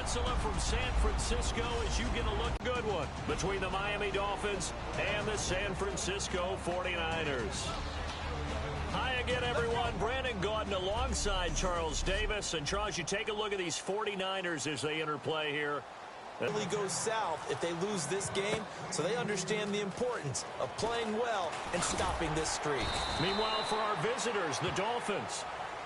peninsula from San Francisco as you get a look good one between the Miami Dolphins and the San Francisco 49ers. Hi again, everyone. Brandon Gaudin alongside Charles Davis. And, Charles, you take a look at these 49ers as they interplay here. It really goes south if they lose this game, so they understand the importance of playing well and stopping this streak. Meanwhile, for our visitors, the Dolphins,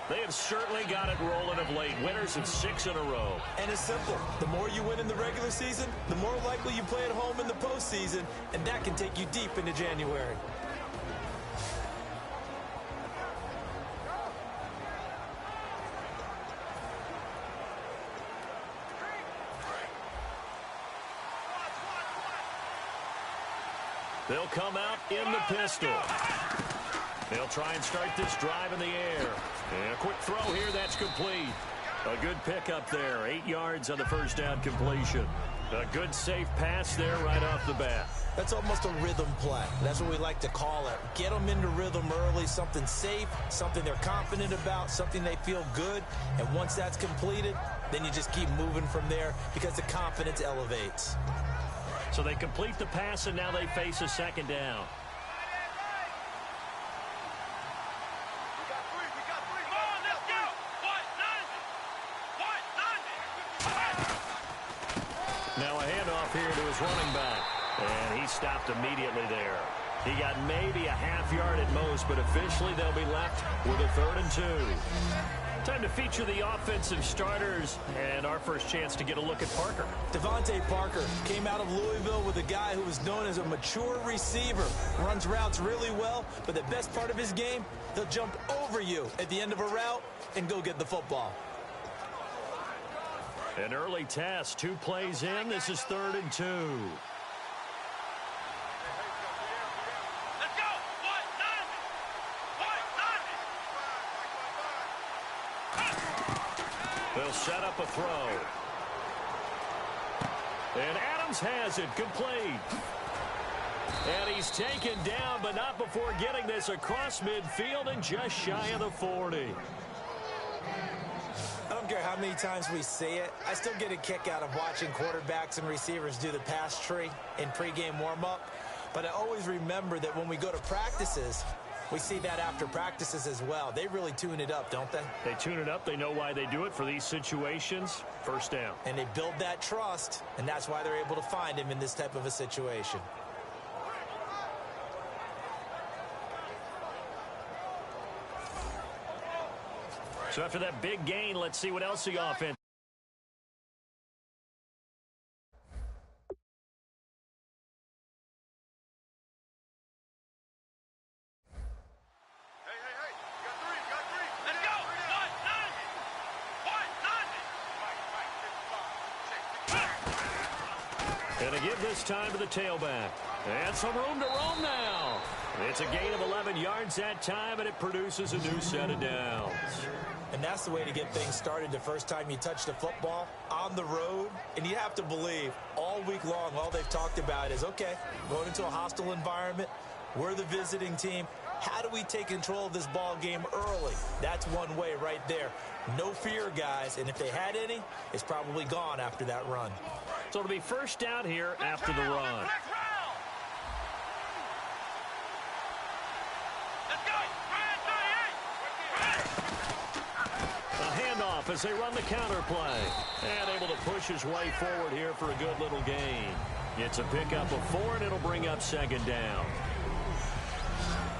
they have certainly got it rolling of late. Winners of 6 in a row. And it's simple. The more you win in the regular season, the more likely you play at home in the postseason, and that can take you deep into January. They'll come out in the pistol. They'll try and start this drive in the air. And a quick throw here, that's complete. A good pickup there. 8 yards on the first down completion. A good safe pass there right off the bat. That's almost a rhythm play. That's what we like to call it. Get them into rhythm early, something safe, something they're confident about, something they feel good. And once that's completed, then you just keep moving from there because the confidence elevates. So they complete the pass, and now they face a second down. Now a handoff here to his running back. And he stopped immediately there. He got maybe a half yard at most, but officially they'll be left with a 3rd and 2. Time to feature the offensive starters, and our first chance to get a look at Parker. Devontae Parker came out of Louisville with a guy who was known as a mature receiver. Runs routes really well, but the best part of his game, he'll jump over you at the end of a route and go get the football. An early test, 2 plays in. This is 3rd and 2. They'll set up a throw. And Adams has it complete. And he's taken down, but not before getting this across midfield and just shy of the 40. I don't care how many times we see it. I still get a kick out of watching quarterbacks and receivers do the pass tree in pregame warm-up. But I always remember that when we go to practices, we see that after practices as well. They really tune it up, don't they? They tune it up. They know why they do it for these situations. First down. And they build that trust, and that's why they're able to find him in this type of a situation. So after that big gain, let's see what else the offense. And a give this time to the tailback. And some room to roam now. It's a gain of 11 yards that time, and it produces a new set of downs. And that's the way to get things started the first time you touch the football on the road. And you have to believe all week long, all they've talked about is, okay, going into a hostile environment, we're the visiting team. How do we take control of this ball game early? That's one way right there. No fear, guys. And if they had any, it's probably gone after that run. So it'll be first down here after the run. A handoff as they run the counter play. And able to push his way forward here for a good little gain. It's a pickup of 4, and it'll bring up second down.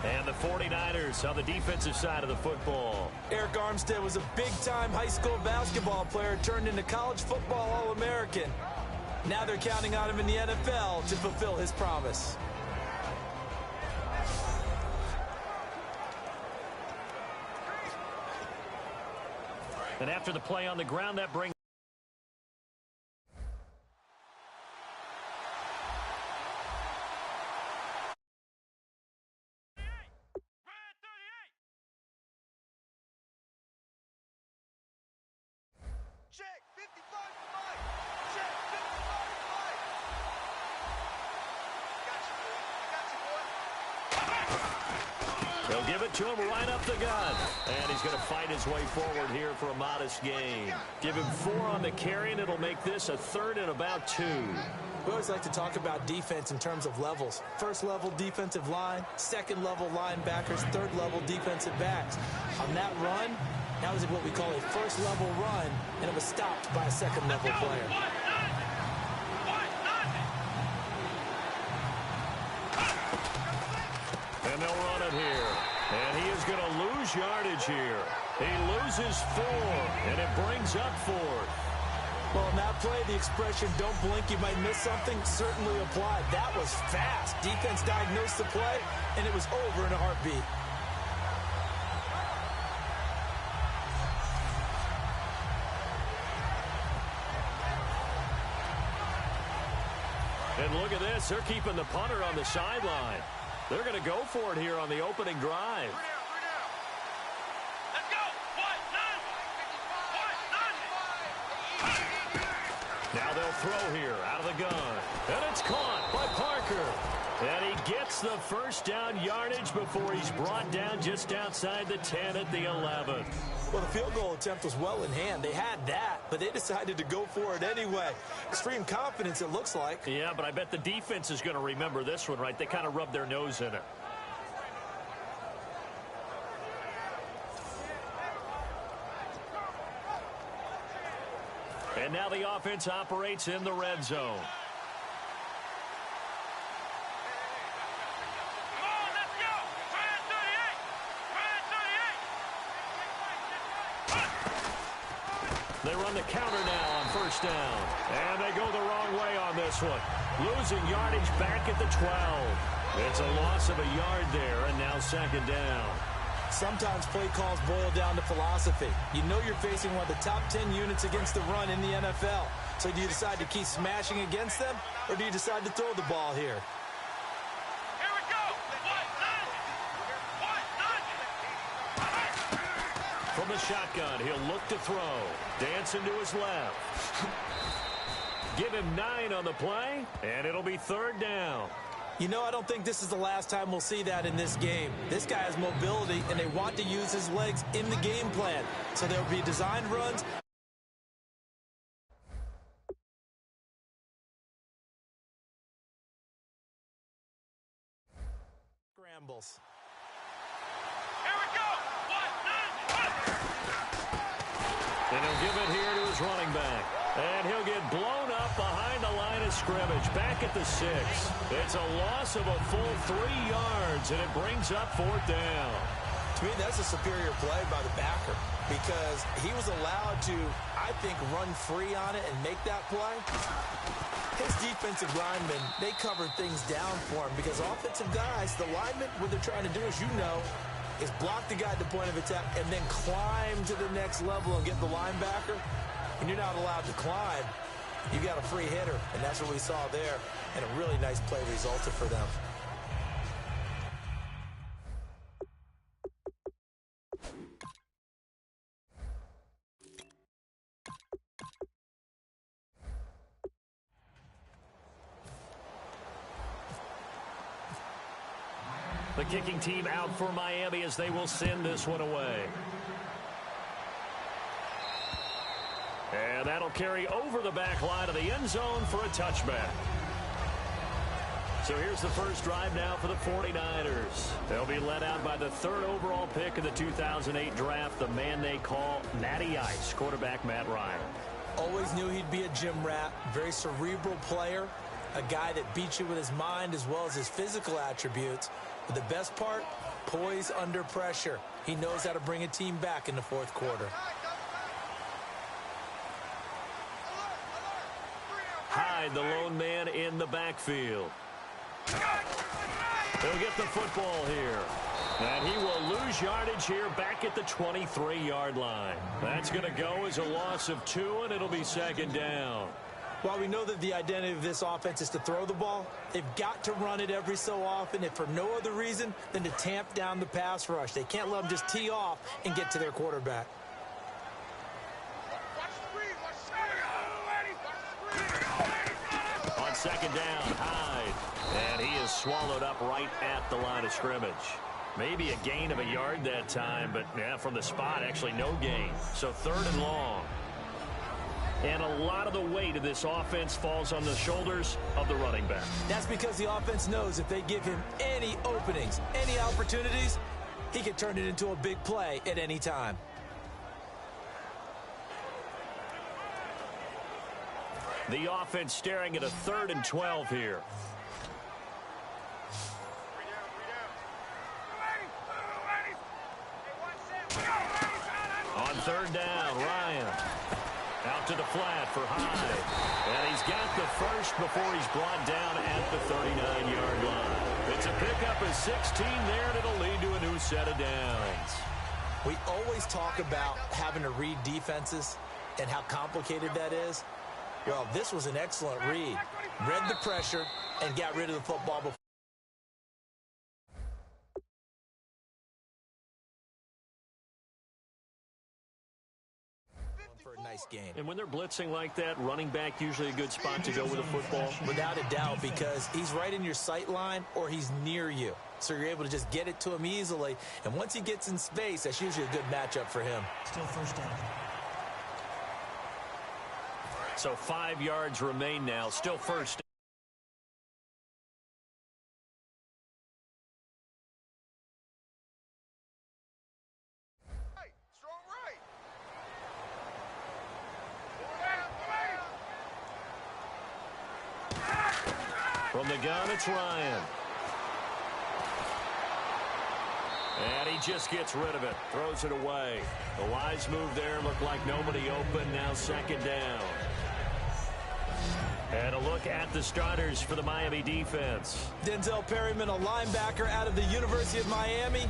And the 49ers on the defensive side of the football. Eric Armstead was a big-time high school basketball player turned into college football All-American. Now they're counting on him in the NFL to fulfill his promise. And after the play on the ground, that brings it to him right up the gut. And he's going to fight his way forward here for a modest gain. Give him 4 on the carry, and it'll make this a 3rd and about 2. We always like to talk about defense in terms of levels. First level defensive line, second level linebackers, third level defensive backs. On that run, that was what we call a first level run, and it was stopped by a second level player. And they'll run it here. And he is going to lose yardage here. He loses 4, and it brings up 4th. Well, in that play, the expression, don't blink, you might miss something, certainly applied. That was fast. Defense diagnosed the play, and it was over in a heartbeat. And look at this. They're keeping the punter on the sideline. They're going to go for it here on the opening drive. Now they'll throw here out of the gun. And it's caught by Parker. And he gets the first down yardage before he's brought down just outside the 10 at the 11. Well, the field goal attempt was well in hand. They had that, but they decided to go for it anyway. Extreme confidence, it looks like. Yeah, but I bet the defense is going to remember this one, right? They kind of rubbed their nose in it. And now the offense operates in the red zone. They run the counter now on first down. And they go the wrong way on this one. Losing yardage back at the 12. It's a loss of a yard there, and now second down. Sometimes play calls boil down to philosophy. You know you're facing one of the top 10 units against the run in the NFL. So do you decide to keep smashing against them, or do you decide to throw the ball here? From the shotgun, he'll look to throw. Dancing to his left. Give him 9 on the play, and it'll be third down. You know, I don't think this is the last time we'll see that in this game. This guy has mobility, and they want to use his legs in the game plan. So there'll be designed runs. Scrambles. And he'll give it here to his running back. And he'll get blown up behind the line of scrimmage, back at the 6. It's a loss of a full 3 yards, and it brings up fourth down. To me, that's a superior play by the backer because he was allowed to, I think, run free on it and make that play. His defensive linemen, they covered things down for him because offensive guys, the linemen, what they're trying to do, as you know, is block the guy at the point of attack and then climb to the next level and get the linebacker. When you're not allowed to climb, you got a free hitter, and that's what we saw there, and a really nice play resulted for them. The kicking team out for Miami as they will send this one away. And that'll carry over the back line of the end zone for a touchback. So here's the first drive now for the 49ers. They'll be led out by the 3rd overall pick in the 2008 draft, the man they call Matty Ice, quarterback Matt Ryan. Always knew he'd be a gym rat, very cerebral player, a guy that beats you with his mind as well as his physical attributes. But the best part, poise under pressure. He knows how to bring a team back in the fourth quarter. Hyde, the lone man in the backfield. He'll get the football here. And he will lose yardage here back at the 23-yard line. That's going to go as a loss of 2, and it'll be second down. While we know that the identity of this offense is to throw the ball, they've got to run it every so often, if for no other reason than to tamp down the pass rush. They can't let them just tee off and get to their quarterback. On second down, Hyde. And he is swallowed up right at the line of scrimmage. Maybe a gain of a yard that time, but yeah, from the spot, actually no gain. So 3rd and long. And a lot of the weight of this offense falls on the shoulders of the running back. That's because the offense knows if they give him any openings, any opportunities, he can turn it into a big play at any time. The offense staring at a 3rd and 12 here. On 3rd down, Ryan. Out to the flat for Hyde. And he's got the first before he's brought down at the 39-yard line. It's a pickup of 16 there, and it'll lead to a new set of downs. We always talk about having to read defenses and how complicated that is. Well, this was an excellent read. Read the pressure and got rid of the football before. For a nice game. And when they're blitzing like that, running back usually a good spot to go with a football. Without a doubt, because he's right in your sight line or he's near you. So you're able to just get it to him easily. And once he gets in space, that's usually a good matchup for him. Still 1st down. So 5 yards remain now. Still 1st. From the gun, it's Ryan. And he just gets rid of it. Throws it away. The wise move there. Looked like nobody open. Now 2nd down. And a look at the starters for the Miami defense. Denzel Perryman, a linebacker out of the University of Miami,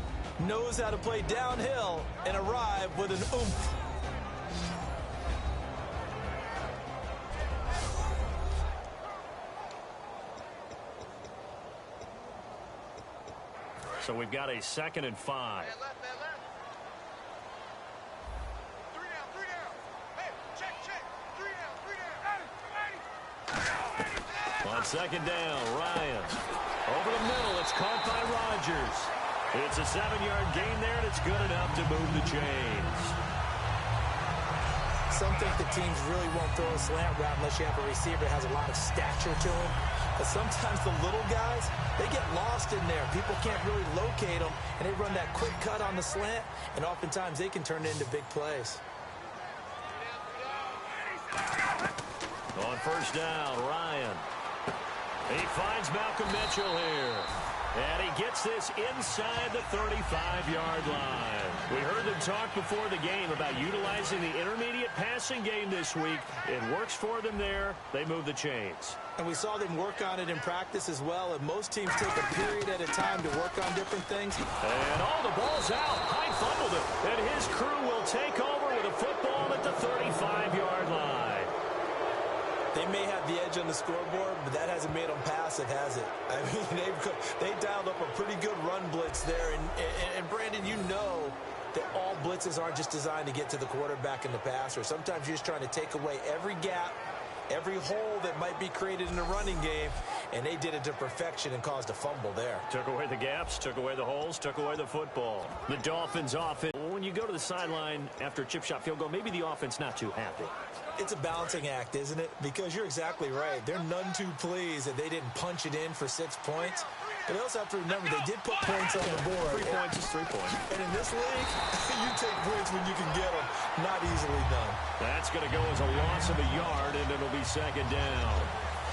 knows how to play downhill and arrive with an oomph. So we've got a 2nd and 5. On 2nd down, Ryan. Over the middle, it's caught by Rodgers. It's a 7-yard gain there, and it's good enough to move the chains. Some think the teams really won't throw a slant route unless you have a receiver that has a lot of stature to him. But sometimes the little guys, they get lost in there. People can't really locate them, and they run that quick cut on the slant, and oftentimes they can turn it into big plays. On 1st down, Ryan. He finds Malcolm Mitchell here. And he gets this inside the 35-yard line. We heard them talk before the game about utilizing the intermediate passing game this week. It works for them there. They move the chains. And we saw them work on it in practice as well. And most teams take a period at a time to work on different things. And all the ball's out. Hyde fumbled it. And his crew will take over with a football at the 35-yard line. They may have the edge on the scoreboard, but that hasn't made them passive, has it? I mean, they dialed up a pretty good run blitz there. And Brandon, you know that all blitzes aren't just designed to get to the quarterback and the passer. Sometimes you're just trying to take away every gap, every hole that might be created in the running game, and they did it to perfection and caused a fumble there. Took away the gaps, took away the holes, took away the football. The Dolphins offense. When you go to the sideline after a chip shot field goal, maybe the offense not too happy. It's a balancing act, isn't it? Because you're exactly right. They're none too pleased that they didn't punch it in for 6 points. But they also have to remember they did put points on the board. 3 points is 3 points. And in this league, you take points when you can get them. Not easily done. That's going to go as a loss of a yard, and it'll be 2nd down.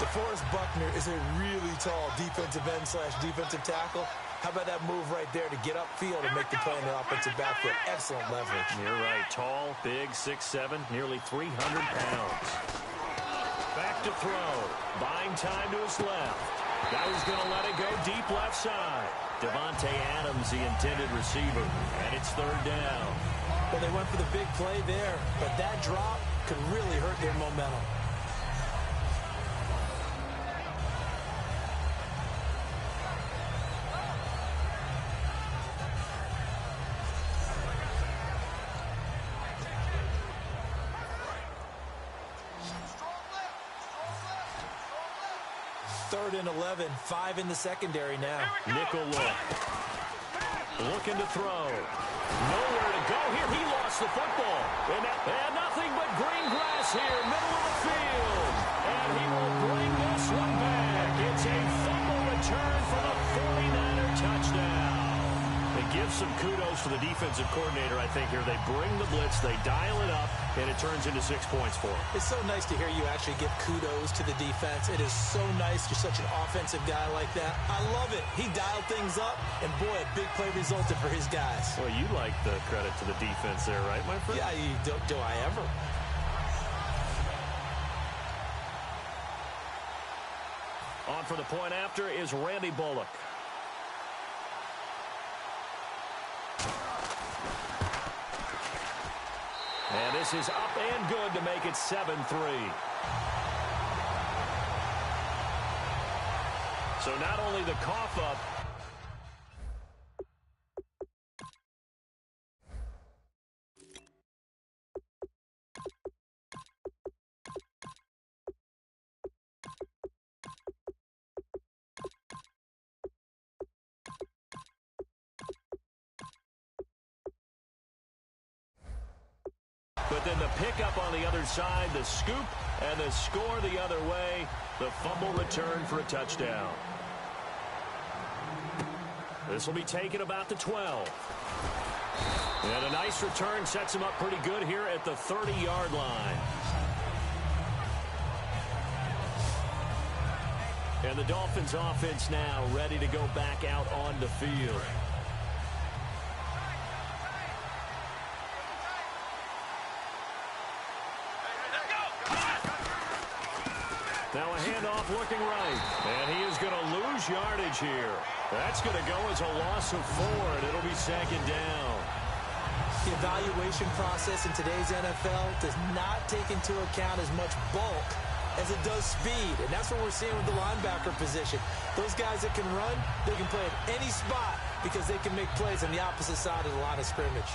DeForest Buckner is a really tall defensive end / defensive tackle. How about that move right there to get upfield and make the play in the offensive backfield? Excellent leverage. You're right. Tall, big, 6'7", nearly 300 pounds. Back to throw. Buying time to his left. Now he's going to let it go deep left side. Devontae Adams, the intended receiver. And it's 3rd down. Well, they went for the big play there, but that drop could really hurt their momentum. Third and 11, 5 in the secondary now. Nickel look. Looking to throw. Nowhere to go here. He lost the football. And nothing but green grass here, middle of the field. And he will bring this one back. It's a fumble return for the 49er touchdown. It gives some kudos to the defensive coordinator, I think, here. They bring the blitz, they dial it up, and it turns into 6 points for him. It's so nice to hear you actually give kudos to the defense. It is so nice. You're such an offensive guy like that. I love it. He dialed things up, and boy, a big play resulted for his guys. Well, you like the credit to the defense there, right, my friend? Yeah, do I ever? On for the point after is Randy Bullock. And this is up and good to make it 7-3. So not only the cough up, but then the pickup on the other side, the scoop, and the score the other way. The fumble return for a touchdown. This will be taken about the 12. And a nice return sets him up pretty good here at the 30-yard line. And the Dolphins offense now ready to go back out on the field. Now a handoff looking right. And he is going to lose yardage here. That's going to go as a loss of 4, and it'll be second down. The evaluation process in today's NFL does not take into account as much bulk as it does speed. And that's what we're seeing with the linebacker position. Those guys that can run, they can play at any spot because they can make plays on the opposite side of the line of scrimmage.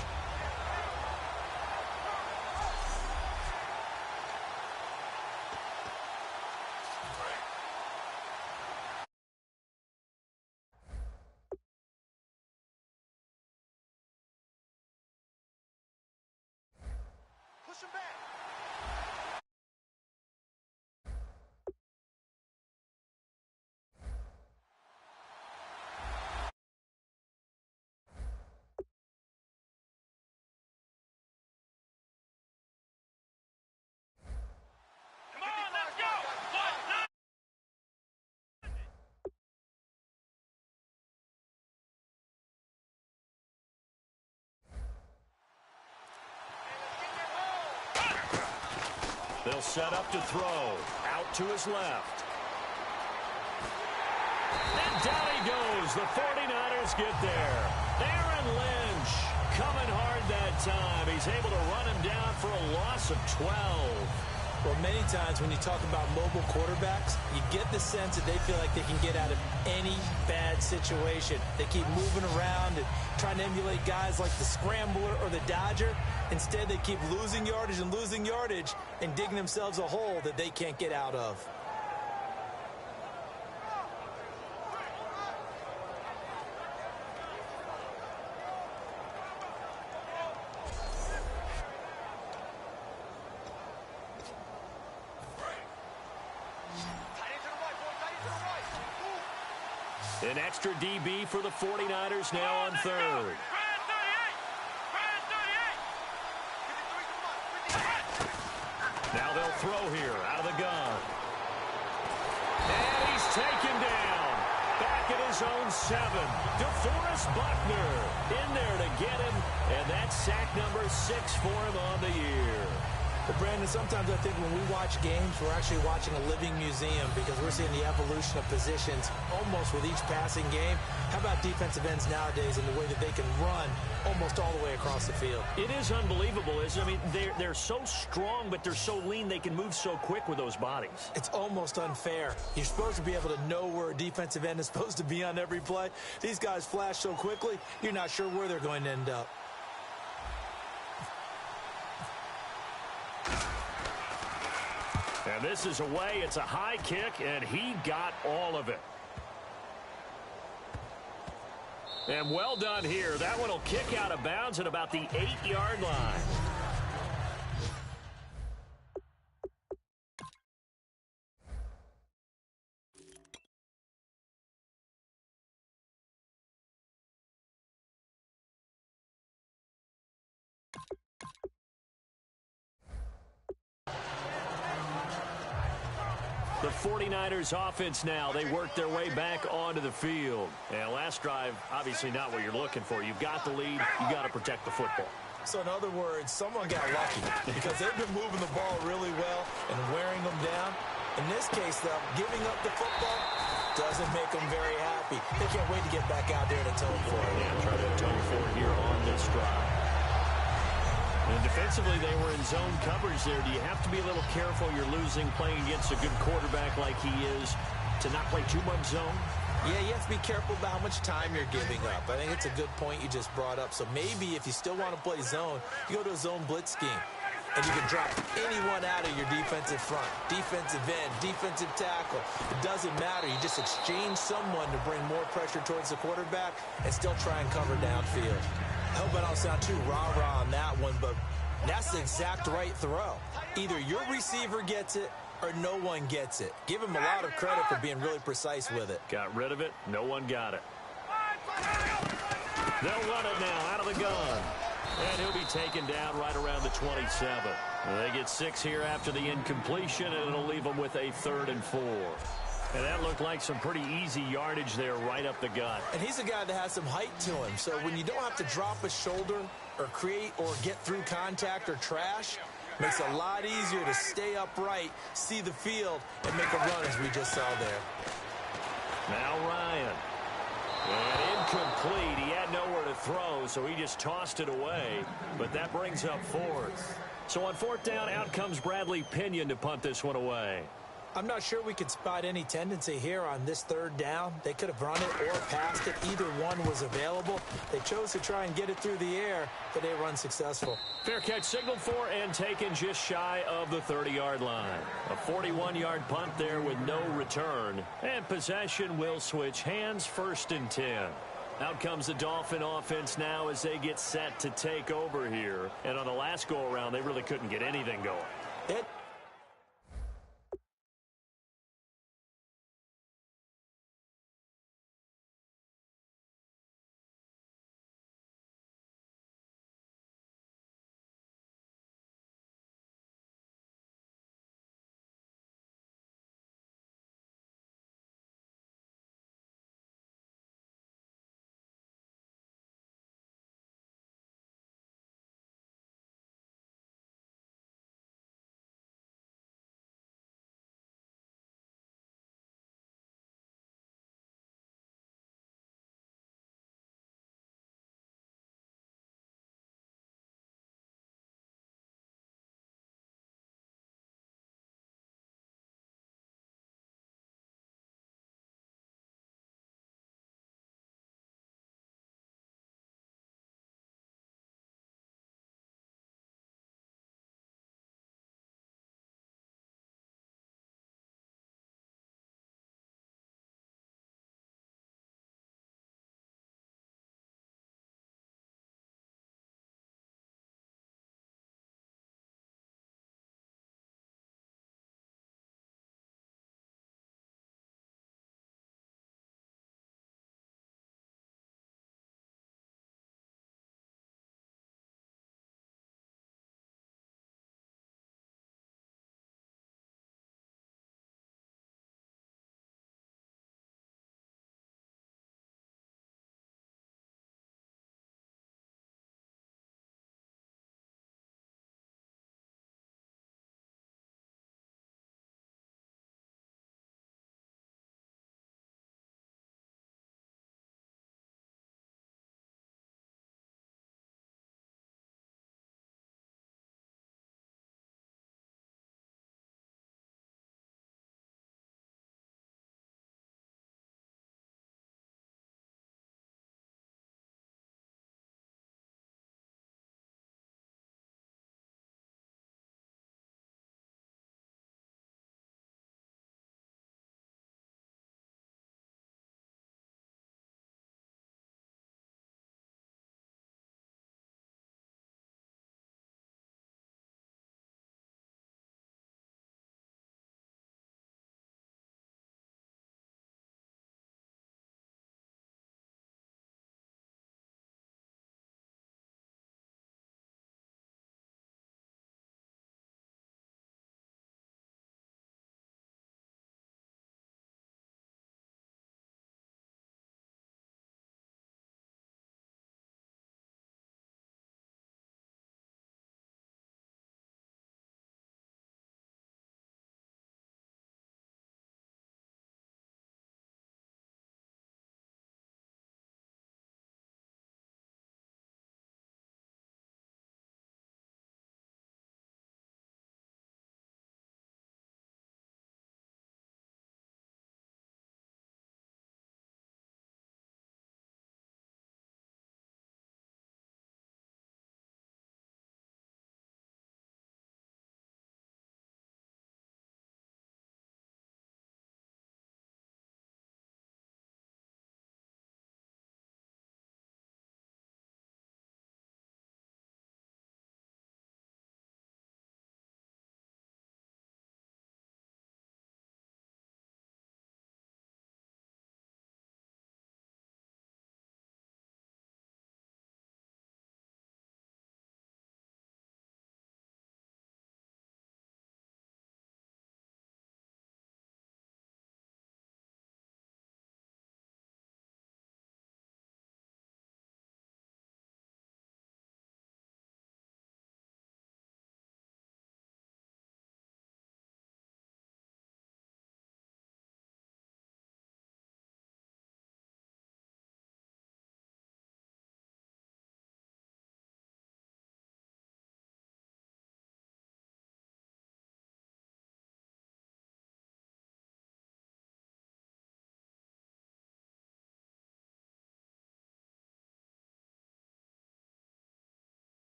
They'll set up to throw. Out to his left. And down he goes. The 49ers get there. Aaron Lynch coming hard that time. He's able to run him down for a loss of 12. Well, many times when you talk about mobile quarterbacks, you get the sense that they feel like they can get out of any bad situation. They keep moving around and trying to emulate guys like the Scrambler or the Dodger. Instead, they keep losing yardage and digging themselves a hole that they can't get out of. An extra DB for the 49ers now on third. Now they'll throw here out of the gun. And he's taken down. Back at his own 7. DeForest Buckner in there to get him. And that's sack number 6 for him on the year. But, Brandon, sometimes I think when we watch games, we're actually watching a living museum because we're seeing the evolution of positions almost with each passing game. How about defensive ends nowadays and the way that they can run almost all the way across the field? It is unbelievable, isn't it? I mean, they're so strong, but they're so lean. They can move so quick with those bodies. It's almost unfair. You're supposed to be able to know where a defensive end is supposed to be on every play. These guys flash so quickly, you're not sure where they're going to end up. And this is away. It's a high kick, and he got all of it. And well done here. That one will kick out of bounds at about the 8-yard line. The 49ers offense now, they work their way back onto the field. And last drive, obviously not what you're looking for. You've got the lead. You've got to protect the football. So in other words, someone got lucky because they've been moving the ball really well and wearing them down. In this case, though, giving up the football doesn't make them very happy. They can't wait to get back out there and atone for it. Yeah, try to atone for it here on this drive. And defensively, they were in zone coverage there. Do you have to be a little careful? You're losing playing against a good quarterback like he is to not play too much zone? Yeah, you have to be careful about how much time you're giving up. I think it's a good point you just brought up. So maybe if you still want to play zone, you go to a zone blitz scheme. And you can drop anyone out of your defensive front, defensive end, defensive tackle. It doesn't matter. You just exchange someone to bring more pressure towards the quarterback and still try and cover downfield. I hope I don't sound too rah-rah on that one, but that's the exact right throw. Either your receiver gets it or no one gets it. Give him a lot of credit for being really precise with it. Got rid of it. No one got it. They'll run it now out of the gun. And he'll be taken down right around the 27. They get 6 here after the incompletion, and it'll leave them with a 3rd and 4. And that looked like some pretty easy yardage there right up the gut. And he's a guy that has some height to him. So when you don't have to drop a shoulder or create or get through contact or trash, makes it a lot easier to stay upright, see the field, and make a run as we just saw there. Now Ryan. And incomplete. He had nowhere to throw, so he just tossed it away. But that brings up 4th. So on 4th down, out comes Bradley Pinion to punt this one away. I'm not sure we could spot any tendency here on this 3rd down. They could have run it or passed it. Either one was available. They chose to try and get it through the air, but they were unsuccessful. Fair catch signaled for and taken just shy of the 30-yard line. A 41-yard punt there with no return. And possession will switch hands, 1st and 10. Out comes the Dolphin offense now as they get set to take over here. And on the last go-around, they really couldn't get anything going.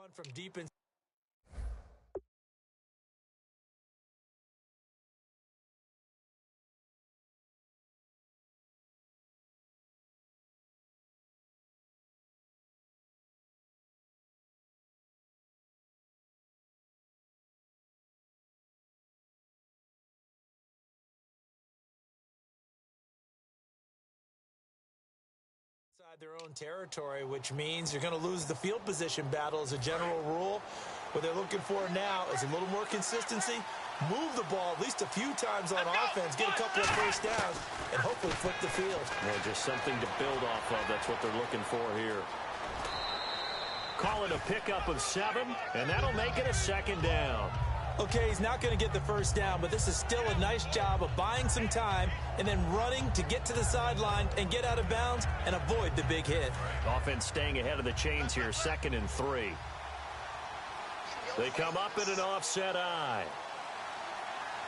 Punt from deep in. Their own territory, which means you're going to lose the field position battle as a general rule. What they're looking for now is a little more consistency, move the ball at least a few times on offense, get a couple of first downs, and hopefully flip the field. Yeah, just something to build off of. That's what they're looking for here. Call it a pickup of 7, and that'll make it a 2nd down. Okay, he's not going to get the first down, but this is still a nice job of buying some time and then running to get to the sideline and get out of bounds and avoid the big hit. Offense staying ahead of the chains here, 2nd and 3. They come up in an offset eye.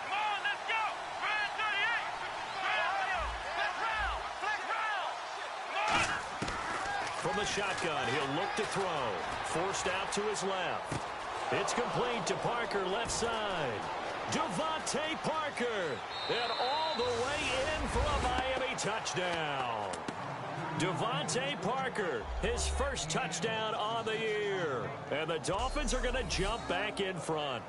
Come on, let's go! Brand 38! From the shotgun, he'll look to throw. Forced out to his left. It's complete to Parker, left side. Devontae Parker. And all the way in for a Miami touchdown. Devontae Parker, his first touchdown on the year. And the Dolphins are going to jump back in front.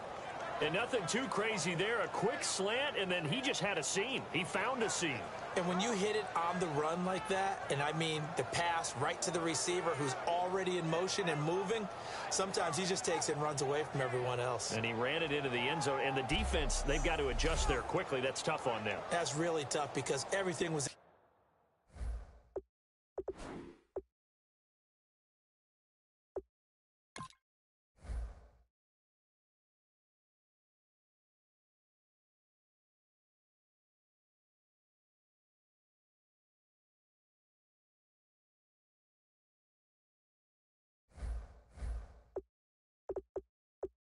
And nothing too crazy there. A quick slant, and then he just had a seam. He found a seam. And when you hit it on the run like that, and I mean the pass right to the receiver who's already in motion and moving, sometimes he just takes it and runs away from everyone else. And he ran it into the end zone. And the defense, they've got to adjust there quickly. That's tough on them. That's really tough because everything was...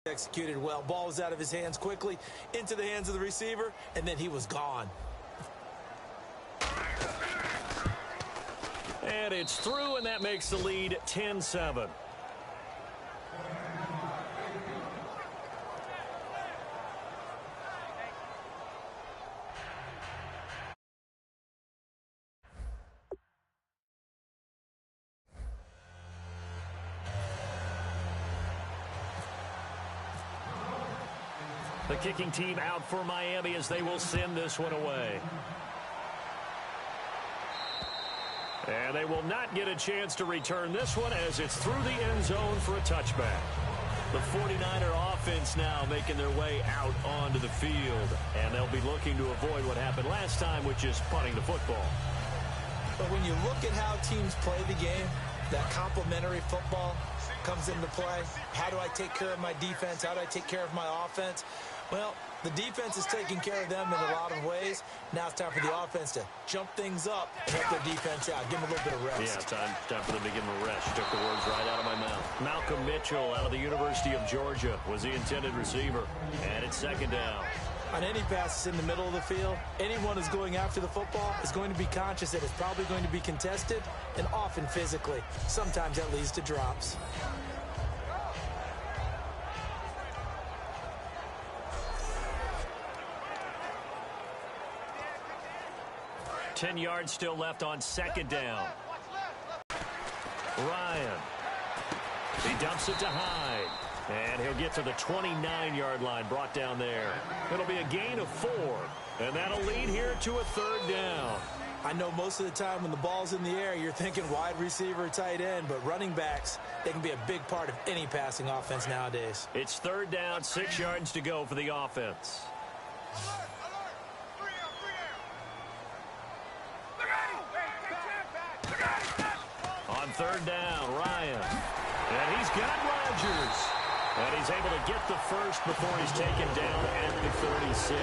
executed well. Ball was out of his hands quickly, into the hands of the receiver, and then he was gone. And it's through, and that makes the lead 10-7. The kicking team out for Miami as they will send this one away. And they will not get a chance to return this one as it's through the end zone for a touchback. The 49er offense now making their way out onto the field. And they'll be looking to avoid what happened last time, which is punting the football. But when you look at how teams play the game, that complementary football comes into play. How do I take care of my defense? How do I take care of my offense? Well, the defense is taking care of them in a lot of ways. Now it's time for the offense to jump things up and help their defense out. Give them a little bit of rest. Yeah, time for them to give them a rest. You took the words right out of my mouth. Malcolm Mitchell out of the University of Georgia was the intended receiver. And it's 2nd down. On any passes in the middle of the field, anyone who's going after the football is going to be conscious that it's probably going to be contested and often physically. Sometimes that leads to drops. Ten yards still left on 2nd down. Ryan. He dumps it to Hyde. And he'll get to the 29-yard line, brought down there. It'll be a gain of 4. And that'll lead here to a 3rd down. I know most of the time when the ball's in the air, you're thinking wide receiver, tight end, but running backs, they can be a big part of any passing offense nowadays. It's 3rd down, 6 yards to go for the offense. On 3rd down, Ryan. And he's got Rodgers. And he's able to get the first before he's taken down at the 36.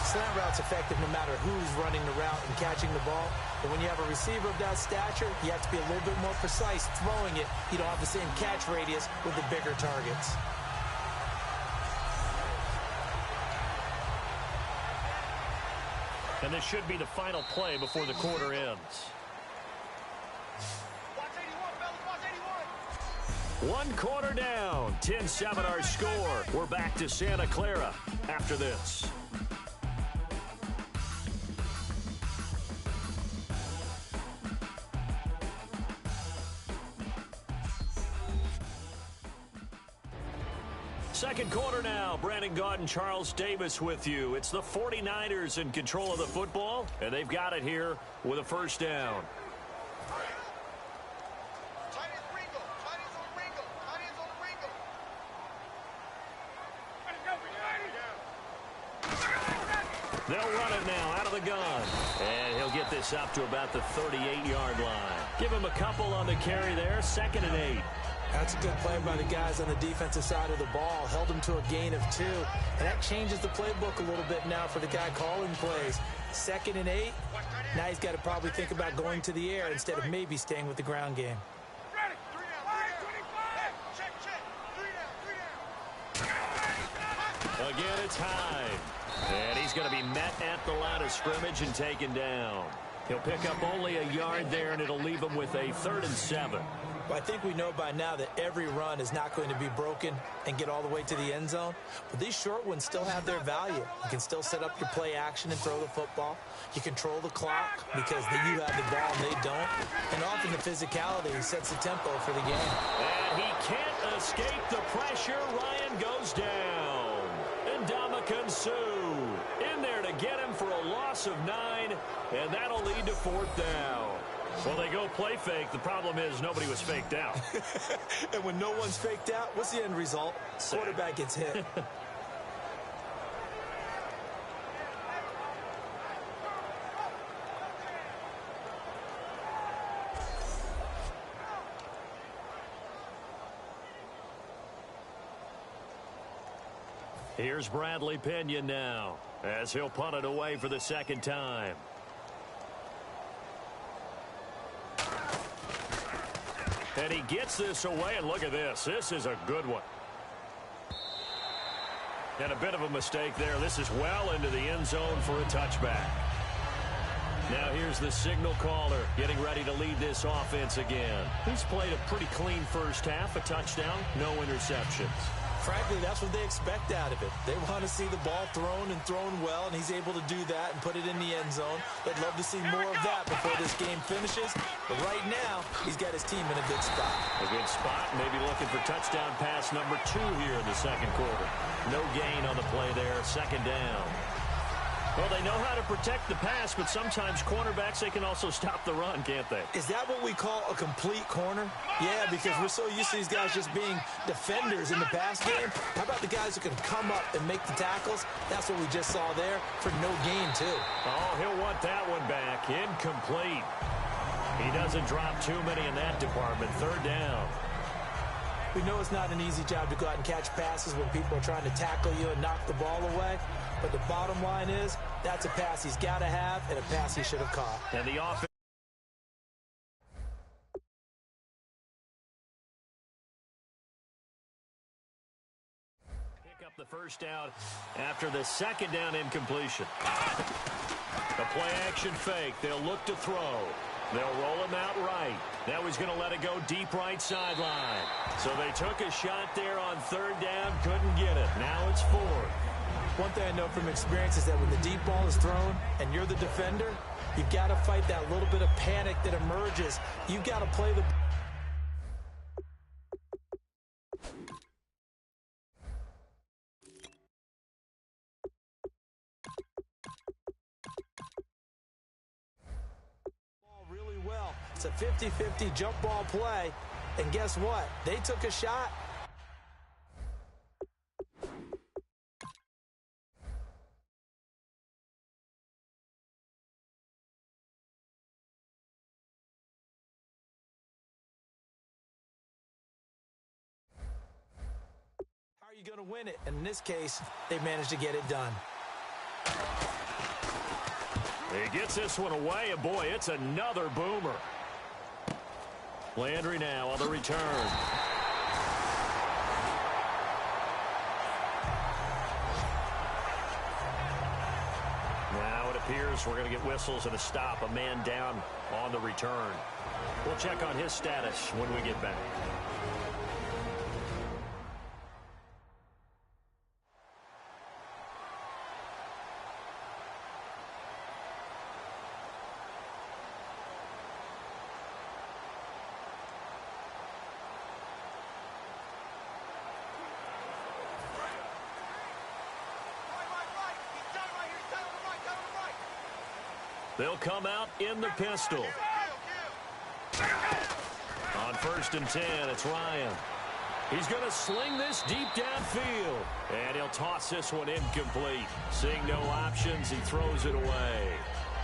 Slant route's effective no matter who's running the route and catching the ball. But when you have a receiver of that stature, you have to be a little bit more precise throwing it. You don't have the same catch radius with the bigger targets. And this should be the final play before the quarter ends. Watch 81, fellas, watch 81. One quarter down, 10-7 our score. We're back to Santa Clara after this. Second quarter now. Brandon Gaudin, Charles Davis with you. It's the 49ers in control of the football, and they've got it here with a first down. They'll run it now out of the gun. And he'll get this up to about the 38-yard line. Give him a couple on the carry there. 2nd and 8. That's a good play by the guys on the defensive side of the ball. Held him to a gain of 2. And that changes the playbook a little bit now for the guy calling plays. 2nd and 8. Now he's got to probably think about going to the air instead of maybe staying with the ground game. Again, it's high. And he's going to be met at the line of scrimmage and taken down. He'll pick up only a yard there, and it'll leave him with a 3rd and 7. Well, I think we know by now that every run is not going to be broken and get all the way to the end zone. But these short ones still have their value. You can still set up your play action and throw the football. You control the clock because you have the ball and they don't. And often the physicality sets the tempo for the game. And he can't escape the pressure. Ryan goes down. And Ndamukong Suh in there to get him for a loss of 9. And that'll lead to 4th down. Well, they go play fake. The problem is nobody was faked out. And when no one's faked out, what's the end result? Quarterback gets hit. Here's Bradley Pinion now as he'll punt it away for the 2nd time. And he gets this away, and look at this. This is a good one. And a bit of a mistake there. This is well into the end zone for a touchback. Now here's the signal caller getting ready to lead this offense again. He's played a pretty clean first half, a touchdown, no interceptions. Frankly, that's what they expect out of it. They want to see the ball thrown and thrown well, and he's able to do that and put it in the end zone. They'd love to see more of that before this game finishes. But right now, he's got his team in a good spot. A good spot, maybe looking for touchdown pass number 2 here in the 2nd quarter. No gain on the play there, 2nd down. Well, they know how to protect the pass, but sometimes cornerbacks, they can also stop the run, can't they? Is that what we call a complete corner? Yeah, because we're so used to these guys just being defenders in the pass game. How about the guys who can come up and make the tackles? That's what we just saw there for no gain, too. Oh, he'll want that one back. Incomplete. He doesn't drop too many in that department. 3rd down. We know it's not an easy job to go out and catch passes when people are trying to tackle you and knock the ball away. But the bottom line is, that's a pass he's got to have and a pass he should have caught. And the offense. Pick up the first down after the 2nd down incompletion. The play action fake. They'll look to throw. They'll roll him out right. Now he's going to let it go deep right sideline. So they took a shot there on 3rd down. Couldn't get it. Now it's 4th. One thing I know from experience is that when the deep ball is thrown and you're the defender, you've got to fight that little bit of panic that emerges. You've got to play the ball really well. It's a 50-50 jump ball play. And guess what? They took a shot. How are you going to win it? And in this case, they managed to get it done. He gets this one away, and boy, it's another boomer. Landry now on the return. Now it appears we're going to get whistles and a stop. A man down on the return. We'll check on his status when we get back. They'll come out in the pistol. On 1st and 10, it's Ryan. He's going to sling this deep downfield. And he'll toss this one incomplete. Seeing no options, he throws it away.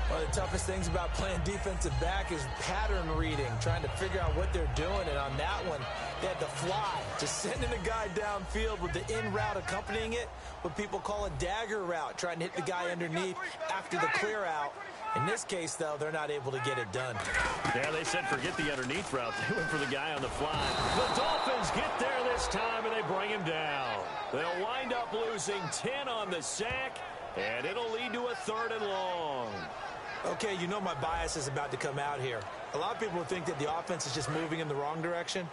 One of the toughest things about playing defensive back is pattern reading, trying to figure out what they're doing. And on that one, they had to fly, just sending a guy downfield with the in route accompanying it, what people call a dagger route, trying to hit the guy underneath after the clear out. In this case, though, they're not able to get it done. Yeah, they said forget the underneath route. They went for the guy on the fly. The Dolphins get there this time, and they bring him down. They'll wind up losing 10 on the sack, and it'll lead to a 3rd and long. Okay, you know my bias is about to come out here. A lot of people think that the offense is just moving in the wrong direction.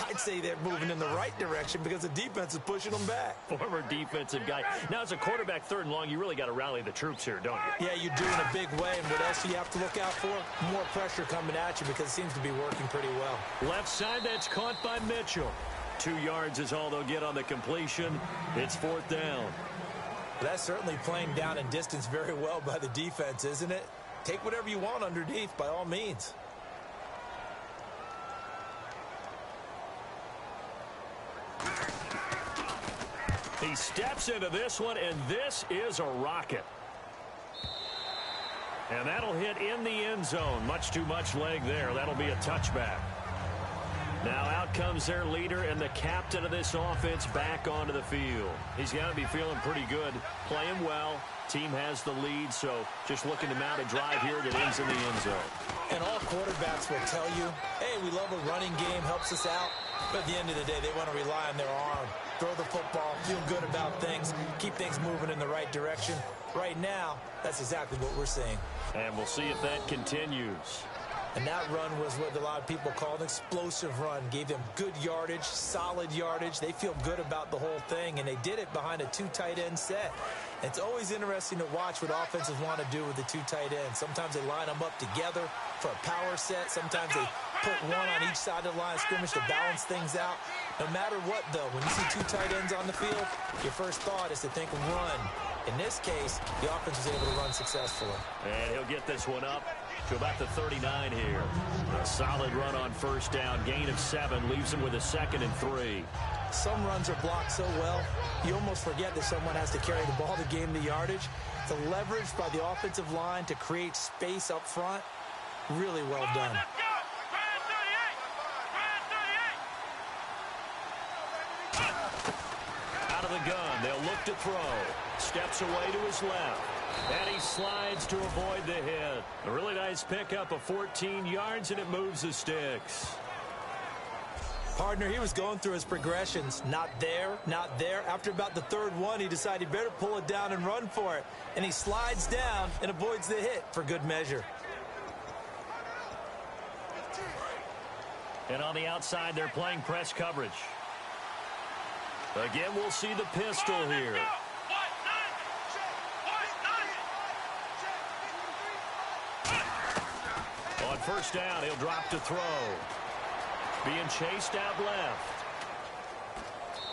I'd say they're moving in the right direction because the defense is pushing them back. Former defensive guy. Now, as a quarterback, 3rd and long, you really got to rally the troops here, don't you? Yeah, you do in a big way. And what else do you have to look out for? More pressure coming at you because it seems to be working pretty well. Left side, that's caught by Mitchell. 2 yards is all they'll get on the completion. It's 4th down. That's certainly playing down in distance very well by the defense, isn't it? Take whatever you want underneath, by all means. He steps into this one, and this is a rocket. And that'll hit in the end zone. Much too much leg there. That'll be a touchback. Now out comes their leader and the captain of this offense back onto the field. He's got to be feeling pretty good, playing well. Team has the lead, so just looking to mount a drive here that ends in the end zone. And all quarterbacks will tell you, hey, we love a running game, helps us out. But at the end of the day, they want to rely on their arm. Throw the football, feel good about things, keep things moving in the right direction. Right now, that's exactly what we're seeing. And we'll see if that continues. And that run was what a lot of people call an explosive run. Gave them good yardage, solid yardage. They feel good about the whole thing, and they did it behind a 2 tight end set. It's always interesting to watch what offenses want to do with the 2 tight ends. Sometimes they line them up together for a power set. Sometimes they put one on each side of the line of scrimmage to balance things out. No matter what, though, when you see 2 tight ends on the field, your first thought is to think run. In this case, the offense was able to run successfully. And he'll get this one up to about the 39 here. A solid run on 1st down. Gain of 7 leaves him with a 2nd and 3. Some runs are blocked so well, you almost forget that someone has to carry the ball to gain the yardage. The leverage by the offensive line to create space up front, really well done. Out of the gun, they'll look to throw. Steps away to his left. And he slides to avoid the hit. A really nice pickup of 14 yards, and it moves the sticks. Partner, he was going through his progressions. Not there, not there. After about the 3rd one, he decided he better pull it down and run for it. And he slides down and avoids the hit for good measure. And on the outside, they're playing press coverage. Again, we'll see the pistol here. On 1st down, he'll drop to throw. Being chased out left.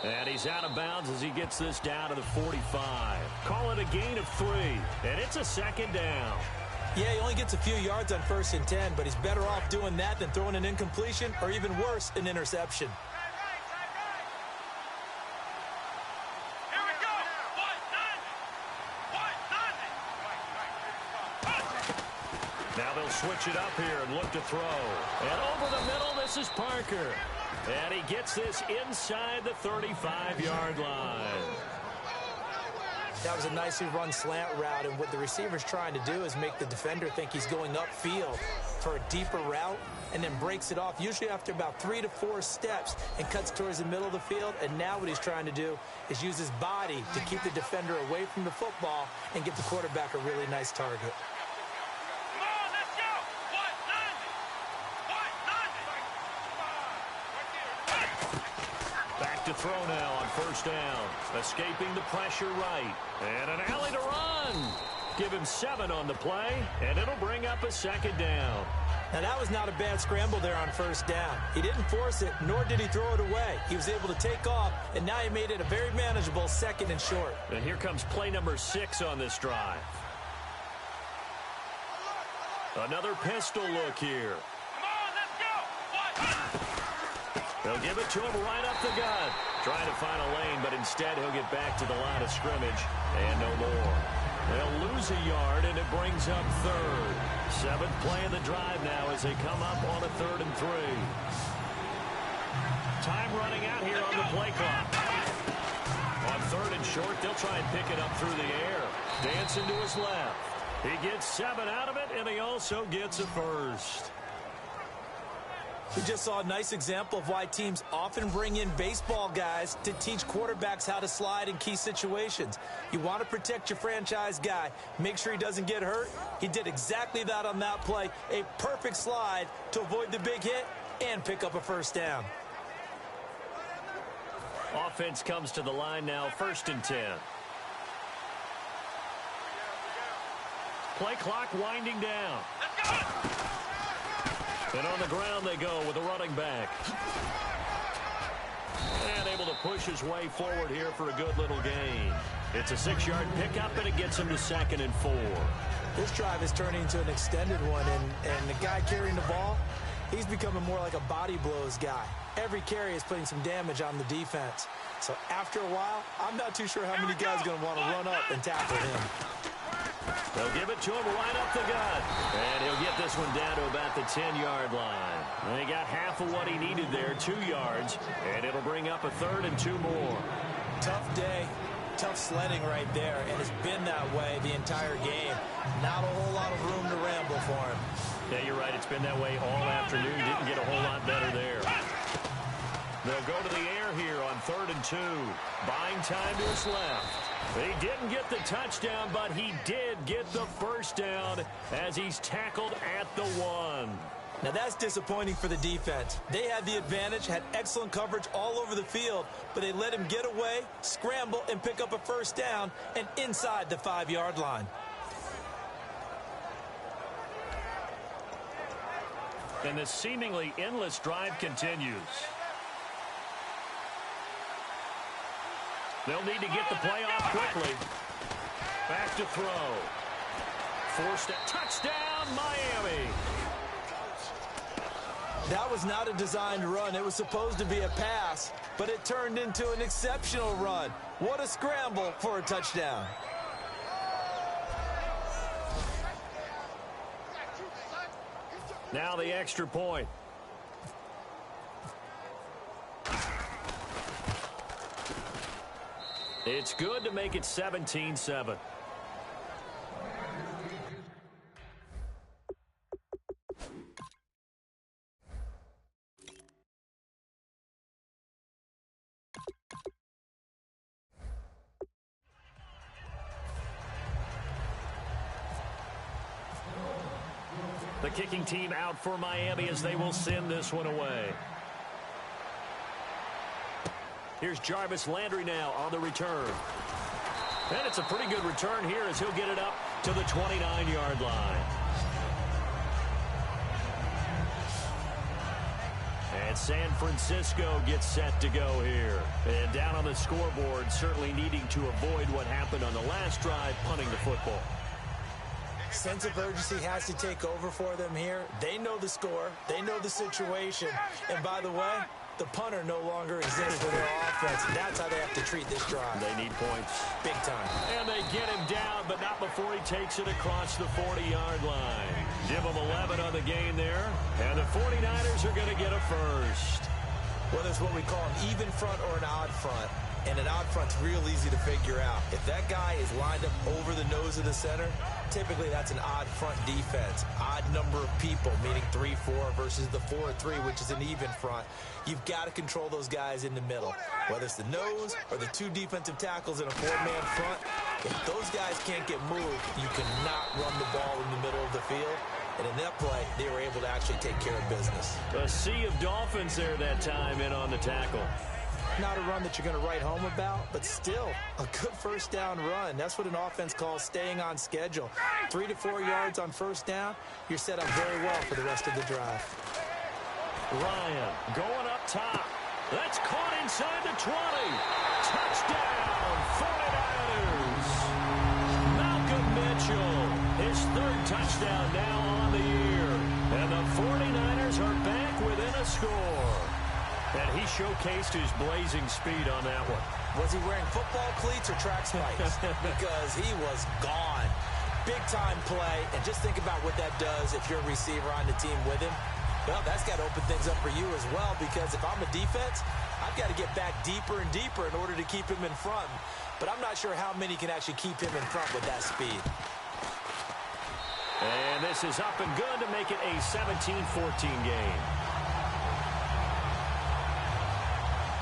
And he's out of bounds as he gets this down to the 45. Call it a gain of 3. And it's a 2nd down. Yeah, he only gets a few yards on 1st and 10, but he's better off doing that than throwing an incompletion or even worse, an interception. Now they'll switch it up here and look to throw. And over the middle, this is Parker. And he gets this inside the 35-yard line. That was a nicely run slant route, and what the receiver's trying to do is make the defender think he's going upfield for a deeper route and then breaks it off, usually after about 3 to 4 steps, and cuts towards the middle of the field. And now what he's trying to do is use his body to keep the defender away from the football and get the quarterback a really nice target. To throw now on 1st down. Escaping the pressure right. And an alley to run. Give him 7 on the play, and it'll bring up a 2nd down. Now, that was not a bad scramble there on 1st down. He didn't force it, nor did he throw it away. He was able to take off, and now he made it a very manageable 2nd and short. And here comes play number 6 on this drive. Another pistol look here. Come on, let's go. They'll give it to him right up the gut. Trying to find a lane, but instead he'll get back to the line of scrimmage and no more. They'll lose a yard, and it brings up third. 7th play of the drive now as they come up on a 3rd and 3. Time running out here on the play clock. On 3rd and short, they'll try and pick it up through the air. Dancing to his left. He gets 7 out of it, and he also gets a first. We just saw a nice example of why teams often bring in baseball guys to teach quarterbacks how to slide in key situations. You want to protect your franchise guy. Make sure he doesn't get hurt. He did exactly that on that play. A perfect slide to avoid the big hit and pick up a first down. Offense comes to the line now, 1st and 10. Play clock winding down. And on the ground they go with a running back. And able to push his way forward here for a good little gain. It's a 6-yard pickup, and it gets him to 2nd and 4. This drive is turning into an extended one, and the guy carrying the ball, he's becoming more like a body blows guy. Every carry is putting some damage on the defense. So after a while, I'm not too sure how many guys are going to want to run up and tackle him. They'll give it to him right up the gut. And he'll get this one down to about the 10-yard line. And he got half of what he needed there, 2 yards. And it'll bring up a 3rd and 2 more. Tough day, tough sledding right there, and it's been that way the entire game. Not a whole lot of room to ramble for him. Yeah, you're right. It's been that way all afternoon. Didn't get a whole lot better there. They'll go to the air here on 3rd and 2. Buying time to his left. He didn't get the touchdown, but he did get the first down as he's tackled at the 1. Now that's disappointing for the defense. They had the advantage, had excellent coverage all over the field, but they let him get away, scramble, and pick up a first down and inside the 5-yard line. And this seemingly endless drive continues. They'll need to get the play off quickly. Back to throw. Forced a touchdown, Miami. That was not a designed run. It was supposed to be a pass, but it turned into an exceptional run. What a scramble for a touchdown. Now the extra point. It's good to make it 17-7. The kicking team out for Miami as they will send this one away. Here's Jarvis Landry now on the return. And it's a pretty good return here as he'll get it up to the 29-yard line. And San Francisco gets set to go here. And down on the scoreboard, certainly needing to avoid what happened on the last drive, punting the football. Sense of urgency has to take over for them here. They know the score. They know the situation. And by the way, the punter no longer exists for their offense. That's how they have to treat this drive. They need points. Big time. And they get him down, but not before he takes it across the 40-yard line. Give him 11 on the game there. And the 49ers are going to get a first. Well, that's what we call an even front or an odd front. And an odd front's real easy to figure out. If that guy is lined up over the nose of the center, typically that's an odd front defense. Odd number of people, meaning 3-4 versus the 4-3, which is an even front. You've got to control those guys in the middle. Whether it's the nose or the 2 defensive tackles in a 4-man front, if those guys can't get moved, you cannot run the ball in the middle of the field. And in that play, they were able to actually take care of business. A sea of Dolphins there that time in on the tackle. Not a run that you're going to write home about, but still a good first down run. That's what an offense calls staying on schedule. 3 to 4 yards on first down, you're set up very well for the rest of the drive. Ryan going up top. That's caught inside the 20. Touchdown, 49ers. Malcolm Mitchell, his third touchdown now on the year. And the 49ers are back within a score. And he showcased his blazing speed on that one. Was he wearing football cleats or track spikes? Because he was gone. Big-time play. And just think about what that does if you're a receiver on the team with him. Well, that's got to open things up for you as well, because if I'm a defense, I've got to get back deeper and deeper in order to keep him in front. But I'm not sure how many can actually keep him in front with that speed. And this is up and good to make it a 17-14 game.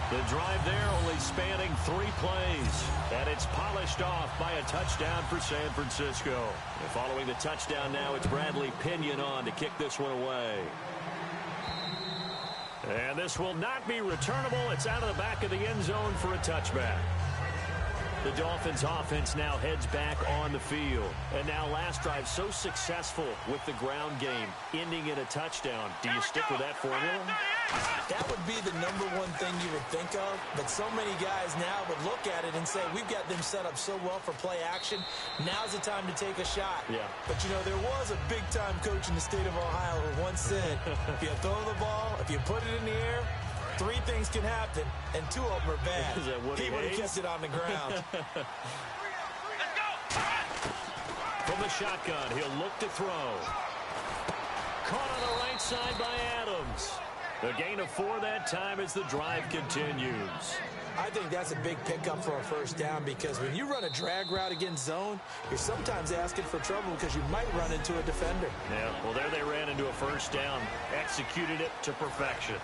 The drive there only spanning 3 plays. And it's polished off by a touchdown for San Francisco. And following the touchdown now, it's Bradley Pinion on to kick this one away. And this will not be returnable. It's out of the back of the end zone for a touchback. The Dolphins offense now heads back on the field. And now last drive so successful with the ground game, ending in a touchdown. Do you stick with that formula? That would be the number one thing you would think of. But so many guys now would look at it and say, we've got them set up so well for play action. Now's the time to take a shot. Yeah. But, you know, there was a big-time coach in the state of Ohio who once said, if you throw the ball, if you put it in the air, 3 things can happen, and 2 of them are bad. He would have kept it on the ground. From the shotgun, he'll look to throw. Caught on the right side by Adams. A gain of 4 that time as the drive continues. I think that's a big pickup for a first down, because when you run a drag route against zone, you're sometimes asking for trouble because you might run into a defender. Yeah, well, there they ran into a first down. Executed it to perfection.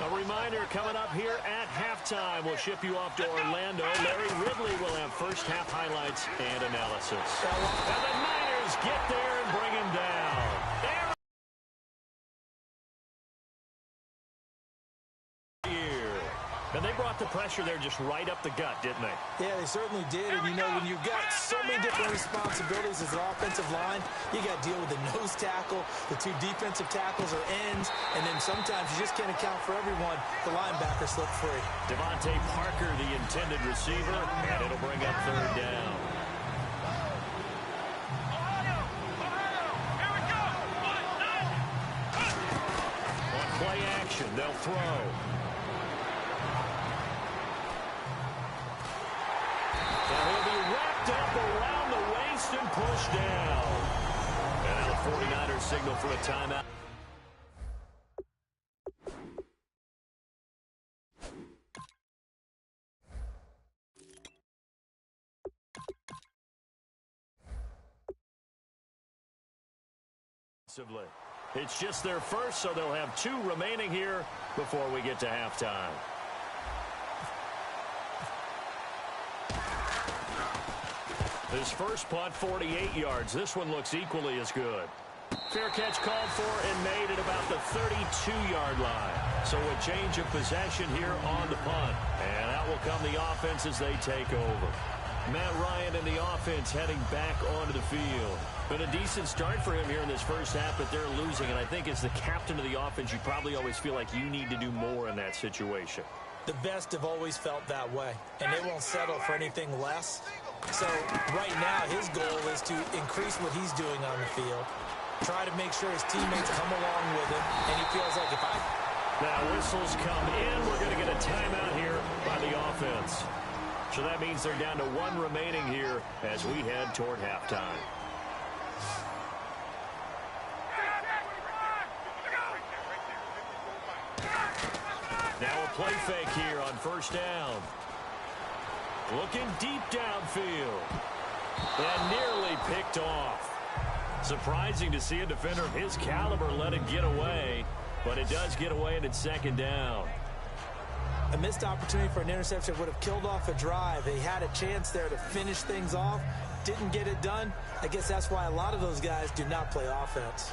A reminder coming up here at halftime. We'll ship you off to Orlando. Larry Ridley will have first half highlights and analysis. And the Niners get there and bring him down. And they brought the pressure there just right up the gut, didn't they? Yeah, they certainly did. And, you know, when you've got so many different responsibilities as an offensive line, you got to deal with the nose tackle, the 2 defensive tackles or ends, and then sometimes you just can't account for everyone. The linebacker slipped free. Devontae Parker, the intended receiver, and it'll bring up third down. On play action, they'll throw. Up around the waist and pushed down. And now the 49ers signal for a timeout. It's just their first, so they'll have 2 remaining here before we get to halftime. His first punt, 48 yards. This one looks equally as good. Fair catch called for and made at about the 32-yard line. So a change of possession here on the punt. And out will come the offense as they take over. Matt Ryan and the offense heading back onto the field. Been a decent start for him here in this first half, but they're losing. And I think as the captain of the offense, you probably always feel like you need to do more in that situation. The best have always felt that way, and they won't settle for anything less. So right now his goal is to increase what he's doing on the field, try to make sure his teammates come along with him, and he feels like if I... Now whistles come in. We're going to get a timeout here by the offense. So that means they're down to 1 remaining here as we head toward halftime. Now a play fake here on first down. Looking deep downfield. And nearly picked off. Surprising to see a defender of his caliber let it get away. But it does get away, and it's second down. A missed opportunity for an interception would have killed off a drive. They had a chance there to finish things off. Didn't get it done. I guess that's why a lot of those guys do not play offense.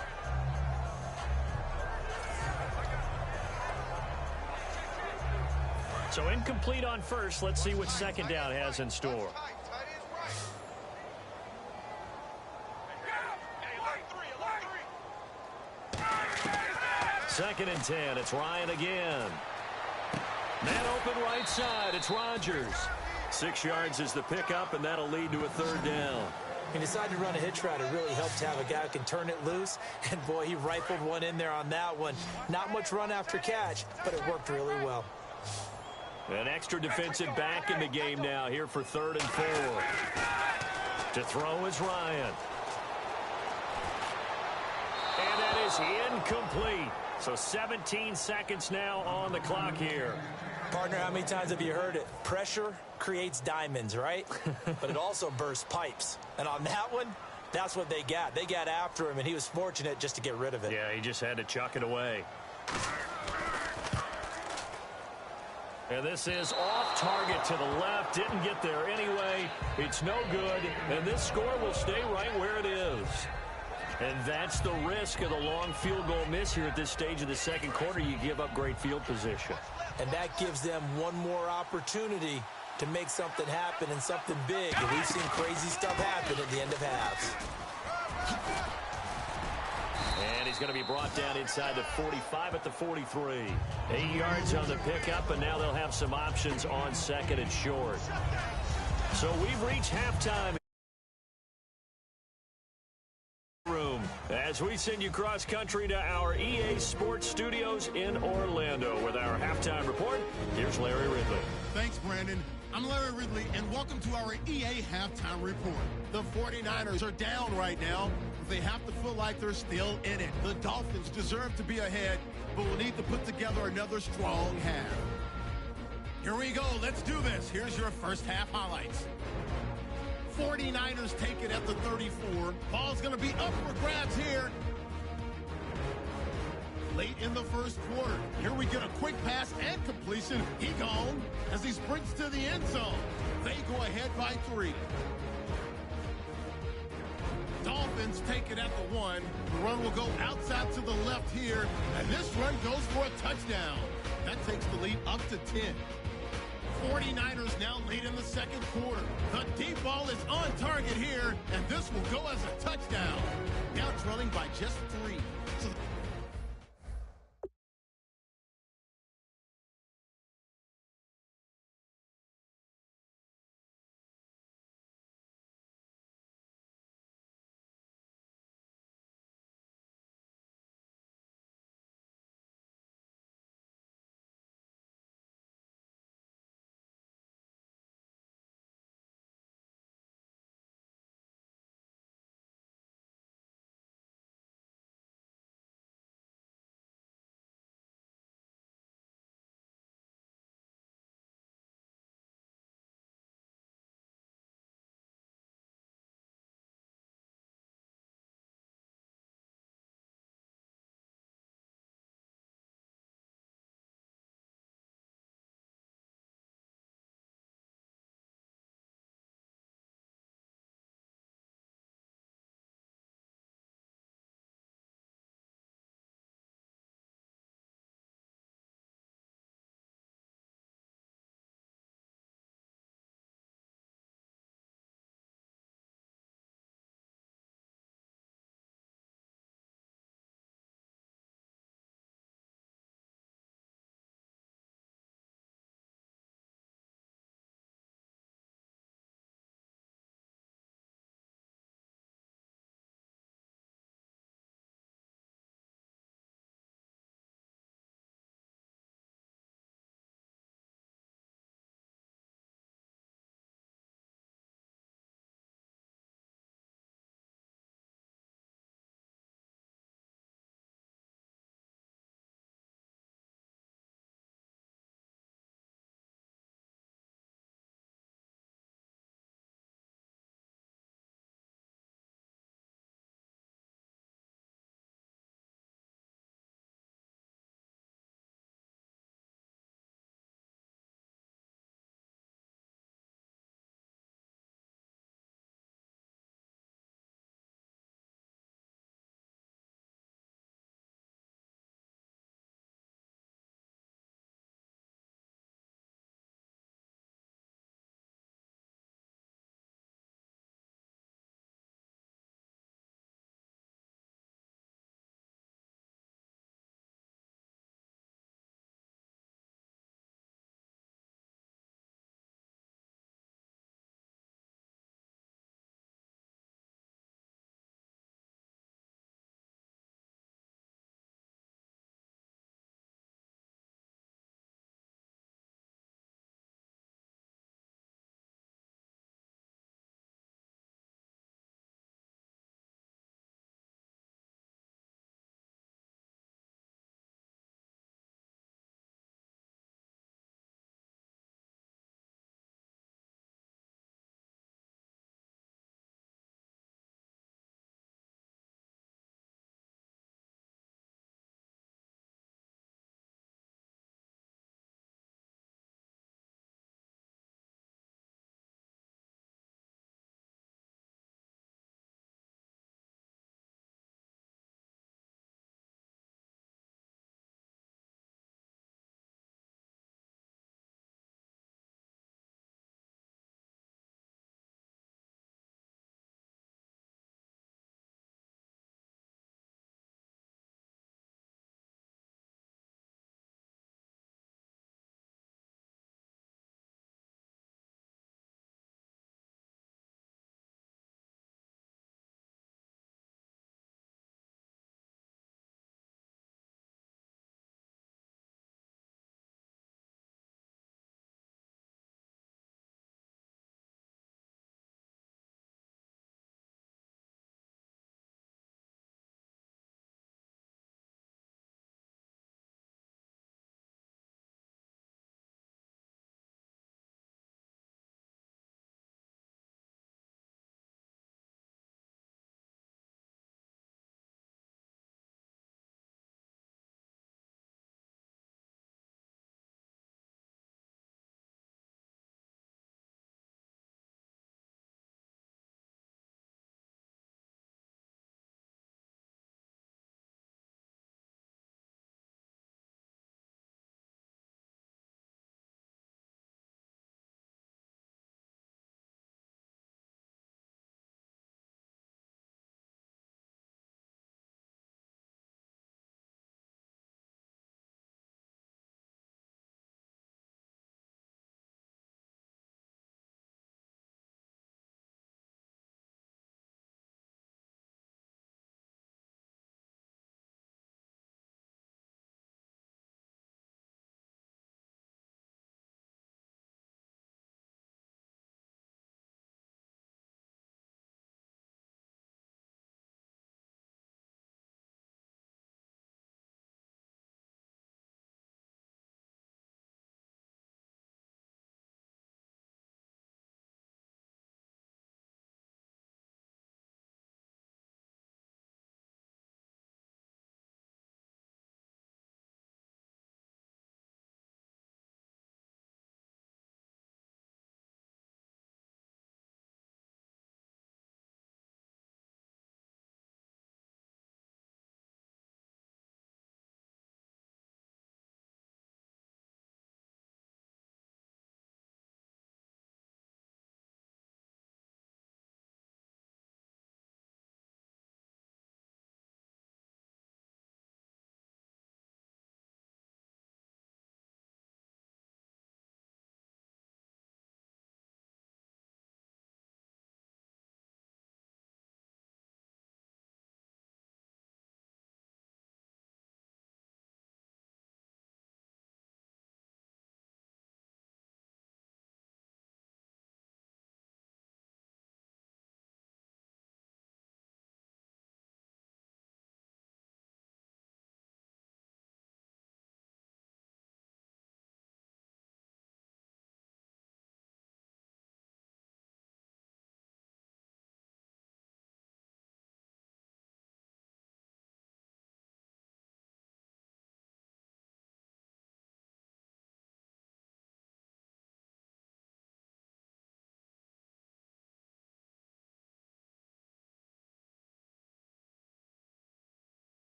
So incomplete on first. Let's see what second down has in store. Second and 10. It's Ryan again. Man open right side. It's Rodgers. 6 yards is the pickup, and that'll lead to a third down. He decided to run a hitch route. It really helps to have a guy who can turn it loose. And, boy, he rifled one in there on that one. Not much run after catch, but it worked really well. An extra defensive back in the game now here for 3rd and 4. To throw is Ryan. And that is incomplete. So 17 seconds now on the clock here. Partner, how many times have you heard it? Pressure creates diamonds, right? But it also bursts pipes. And on that one, that's what they got. They got after him, and he was fortunate just to get rid of it. Yeah, he just had to chuck it away. And this is off target to the left. Didn't get there anyway. It's no good. And this score will stay right where it is. And that's the risk of the long field goal miss here at this stage of the second quarter. You give up great field position. And that gives them one more opportunity to make something happen and something big. And we've seen crazy stuff happen at the end of halves. And he's going to be brought down inside the 45 at the 43. 8 yards on the pickup, and now they'll have some options on 2nd and short. So we've reached halftime. As we send you cross-country to our EA Sports Studios in Orlando with our halftime report, here's Larry Ridley. Thanks, Brandon. I'm Larry Ridley, and welcome to our EA Halftime Report. The 49ers are down right now, but they have to feel like they're still in it. The Dolphins deserve to be ahead, but will need to put together another strong half. Here we go. Let's do this. Here's your first half highlights. 49ers take it at the 34. Ball's going to be up for grabs here. Late in the first quarter. Here we get a quick pass and completion. He gone as he sprints to the end zone. They go ahead by 3. Dolphins take it at the 1. The run will go outside to the left here, and this run goes for a touchdown. That takes the lead up to 10. 49ers now lead in the second quarter. The deep ball is on target here, and this will go as a touchdown. Now trailing by just 3. So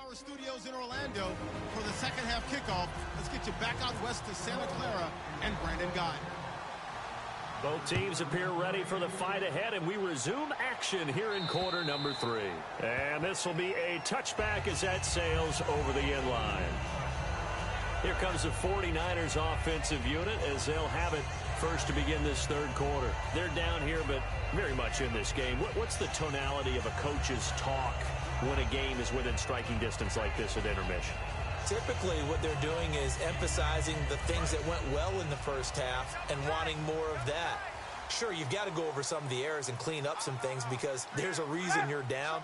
our studios in Orlando for the second half kickoff. Let's get you back out west to Santa Clara and Brandon Guy. Both teams appear ready for the fight ahead, and we resume action here in quarter number 3. And this will be a touchback as that sails over the end line. Here comes the 49ers offensive unit as they'll have it first to begin this third quarter. They're down here, but very much in this game. What's the tonality of a coach's talk when a game is within striking distance like this at intermission? Typically, what they're doing is emphasizing the things that went well in the first half and wanting more of that. Sure, you've got to go over some of the errors and clean up some things because there's a reason you're down.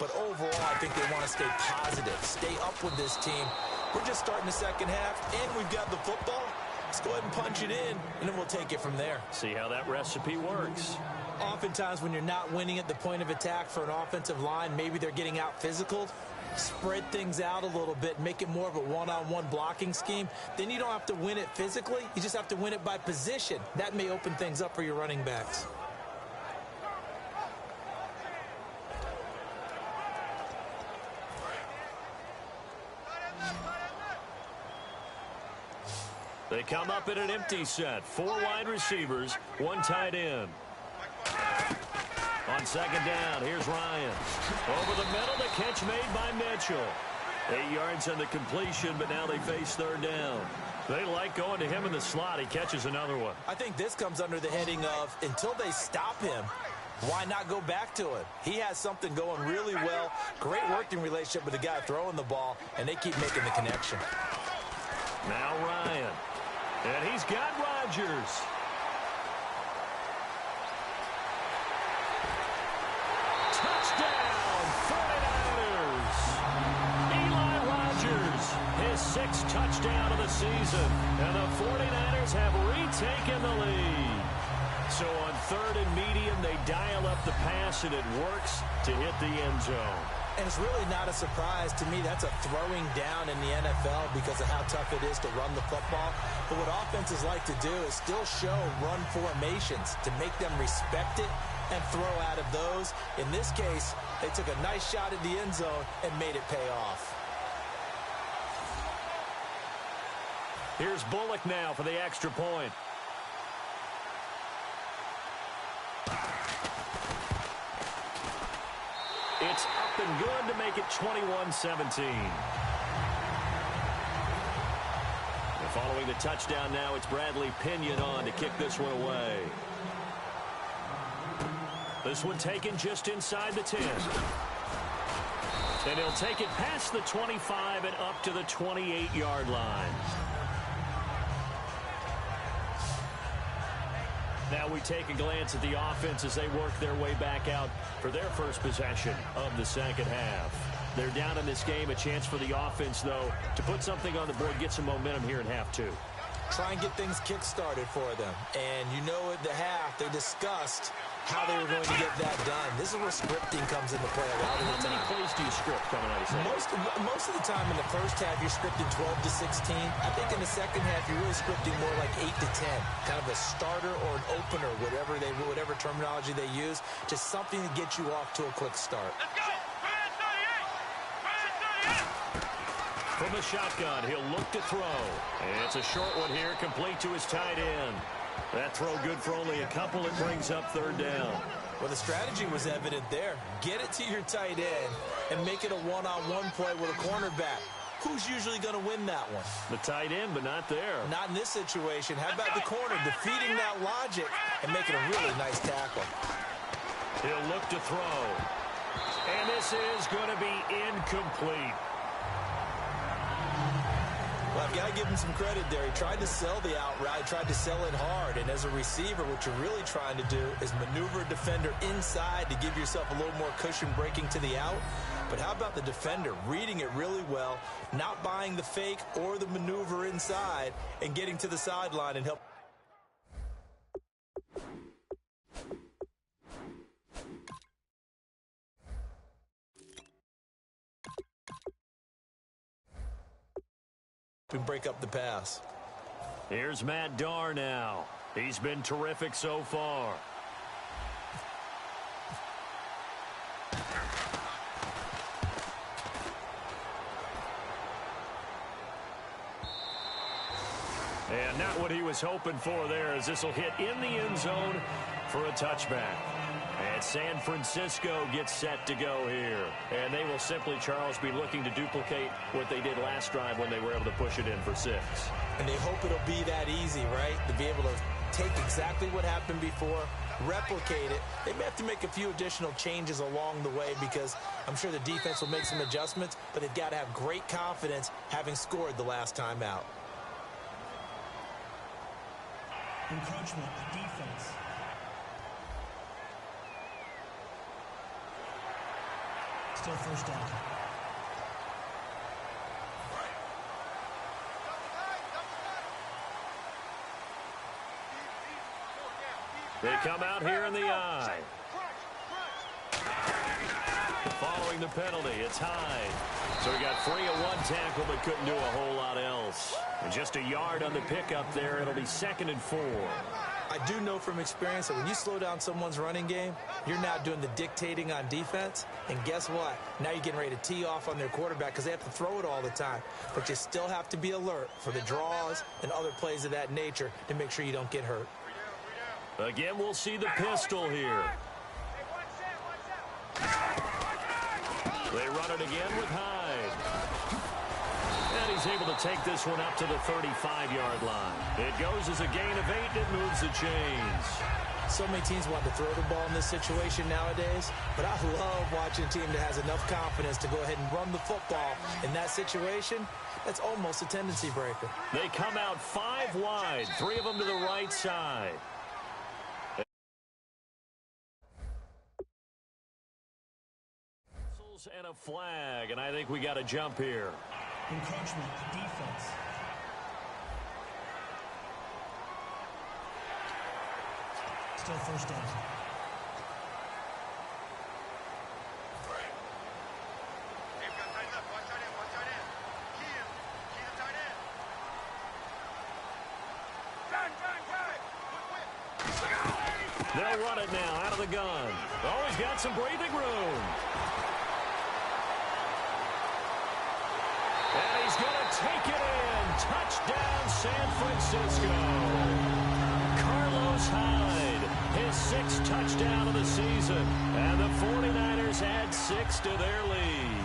But overall, I think they want to stay positive, stay up with this team. We're just starting the second half, and we've got the football. Let's go ahead and punch it in, and then we'll take it from there. See how that recipe works. Oftentimes, when you're not winning at the point of attack for an offensive line, maybe they're getting out physical. Spread things out a little bit, make it more of a one-on-one blocking scheme. Then you don't have to win it physically. You just have to win it by position. That may open things up for your running backs. They come up in an empty set. 4 wide receivers, 1 tight end. On second down, here's Ryan. Over the middle, the catch made by Mitchell. 8 yards on the completion, but now they face third down. They like going to him in the slot. He catches another one. I think this comes under the heading of until they stop him, why not go back to it? He has something going really well. Great working relationship with the guy throwing the ball, and they keep making the connection. Now Ryan. And he's got Rodgers. Touchdown, 49ers. Eli Rodgers, his 6th touchdown of the season. And the 49ers have retaken the lead. So on third and medium, they dial up the pass, and it works to hit the end zone. And it's really not a surprise to me. That's a throwing down in the NFL because of how tough it is to run the football. But what offenses like to do is still show run formations to make them respect it and throw out of those. In this case, they took a nice shot at the end zone and made it pay off. Here's Bullock now for the extra point. It's up and good to make it 21-17. Following the touchdown now, it's Bradley Pinion on to kick this one away. This one taken just inside the 10. And he'll take it past the 25 and up to the 28-yard line. Now we take a glance at the offense as they work their way back out for their first possession of the second half. They're down in this game. A chance for the offense, though, to put something on the board, get some momentum here in half 2. Try and get things kick-started for them. And you know at the half, they discussed how they were going to get that done. This is where scripting comes into play a lot of the time. How many plays do you script coming out of the Most of the time in the first half, you're scripting 12 to 16. I think in the second half, you're really scripting more like 8 to 10. Kind of a starter or an opener, whatever terminology they use. Just something to get you off to a quick start. Let's go! From the shotgun, he'll look to throw. And it's a short one here, complete to his tight end. That throw good for only a couple. It brings up third down. Well, the strategy was evident there. Get it to your tight end and make it a one-on-one play with a cornerback. Who's usually going to win that one? The tight end, but not there. Not in this situation. How about the corner defeating that logic and making a really nice tackle? He'll look to throw. And this is going to be incomplete. Well, I've got to give him some credit there. He tried to sell the out route, tried to sell it hard. And as a receiver, what you're really trying to do is maneuver a defender inside to give yourself a little more cushion breaking to the out. But how about the defender reading it really well, not buying the fake or the maneuver inside, and getting to the sideline and help. And break up the pass. Here's Matt Darr now. He's been terrific so far. not what he was hoping for there, as this will hit in the end zone for a touchback. And San Francisco gets set to go here. And they will simply, Charles, be looking to duplicate what they did last drive when they were able to push it in for 6. And they hope it'll be that easy, right? To be able to take exactly what happened before, replicate it. They may have to make a few additional changes along the way because I'm sure the defense will make some adjustments, but they've got to have great confidence having scored the last time out. Encroachment, defense. Still first down. They come out here in the eye. Following the penalty, it's Hyde. So he got free of one tackle but couldn't do a whole lot else. And just a yard on the pickup there. It'll be 2nd and 4. I do know from experience that when you slow down someone's running game, you're now doing the dictating on defense. And guess what? Now you're getting ready to tee off on their quarterback because they have to throw it all the time. But you still have to be alert for the draws and other plays of that nature to make sure you don't get hurt. Again, we'll see the pistol here. They run it again with Hyde. And he's able to take this one up to the 35-yard line. It goes as a gain of 8, and it moves the chains. So many teams want to throw the ball in this situation nowadays, but I love watching a team that has enough confidence to go ahead and run the football in that situation. That's almost a tendency breaker. They come out 5 wide, 3 of them to the right side. And a flag, and I think we got a jump here. Encroachment, defense. Still first down. They'll run it now out of the gun. Oh, he's got some breathing room. And he's going to take it in. Touchdown, San Francisco. Carlos Hyde, his 6th touchdown of the season. And the 49ers add 6 to their lead.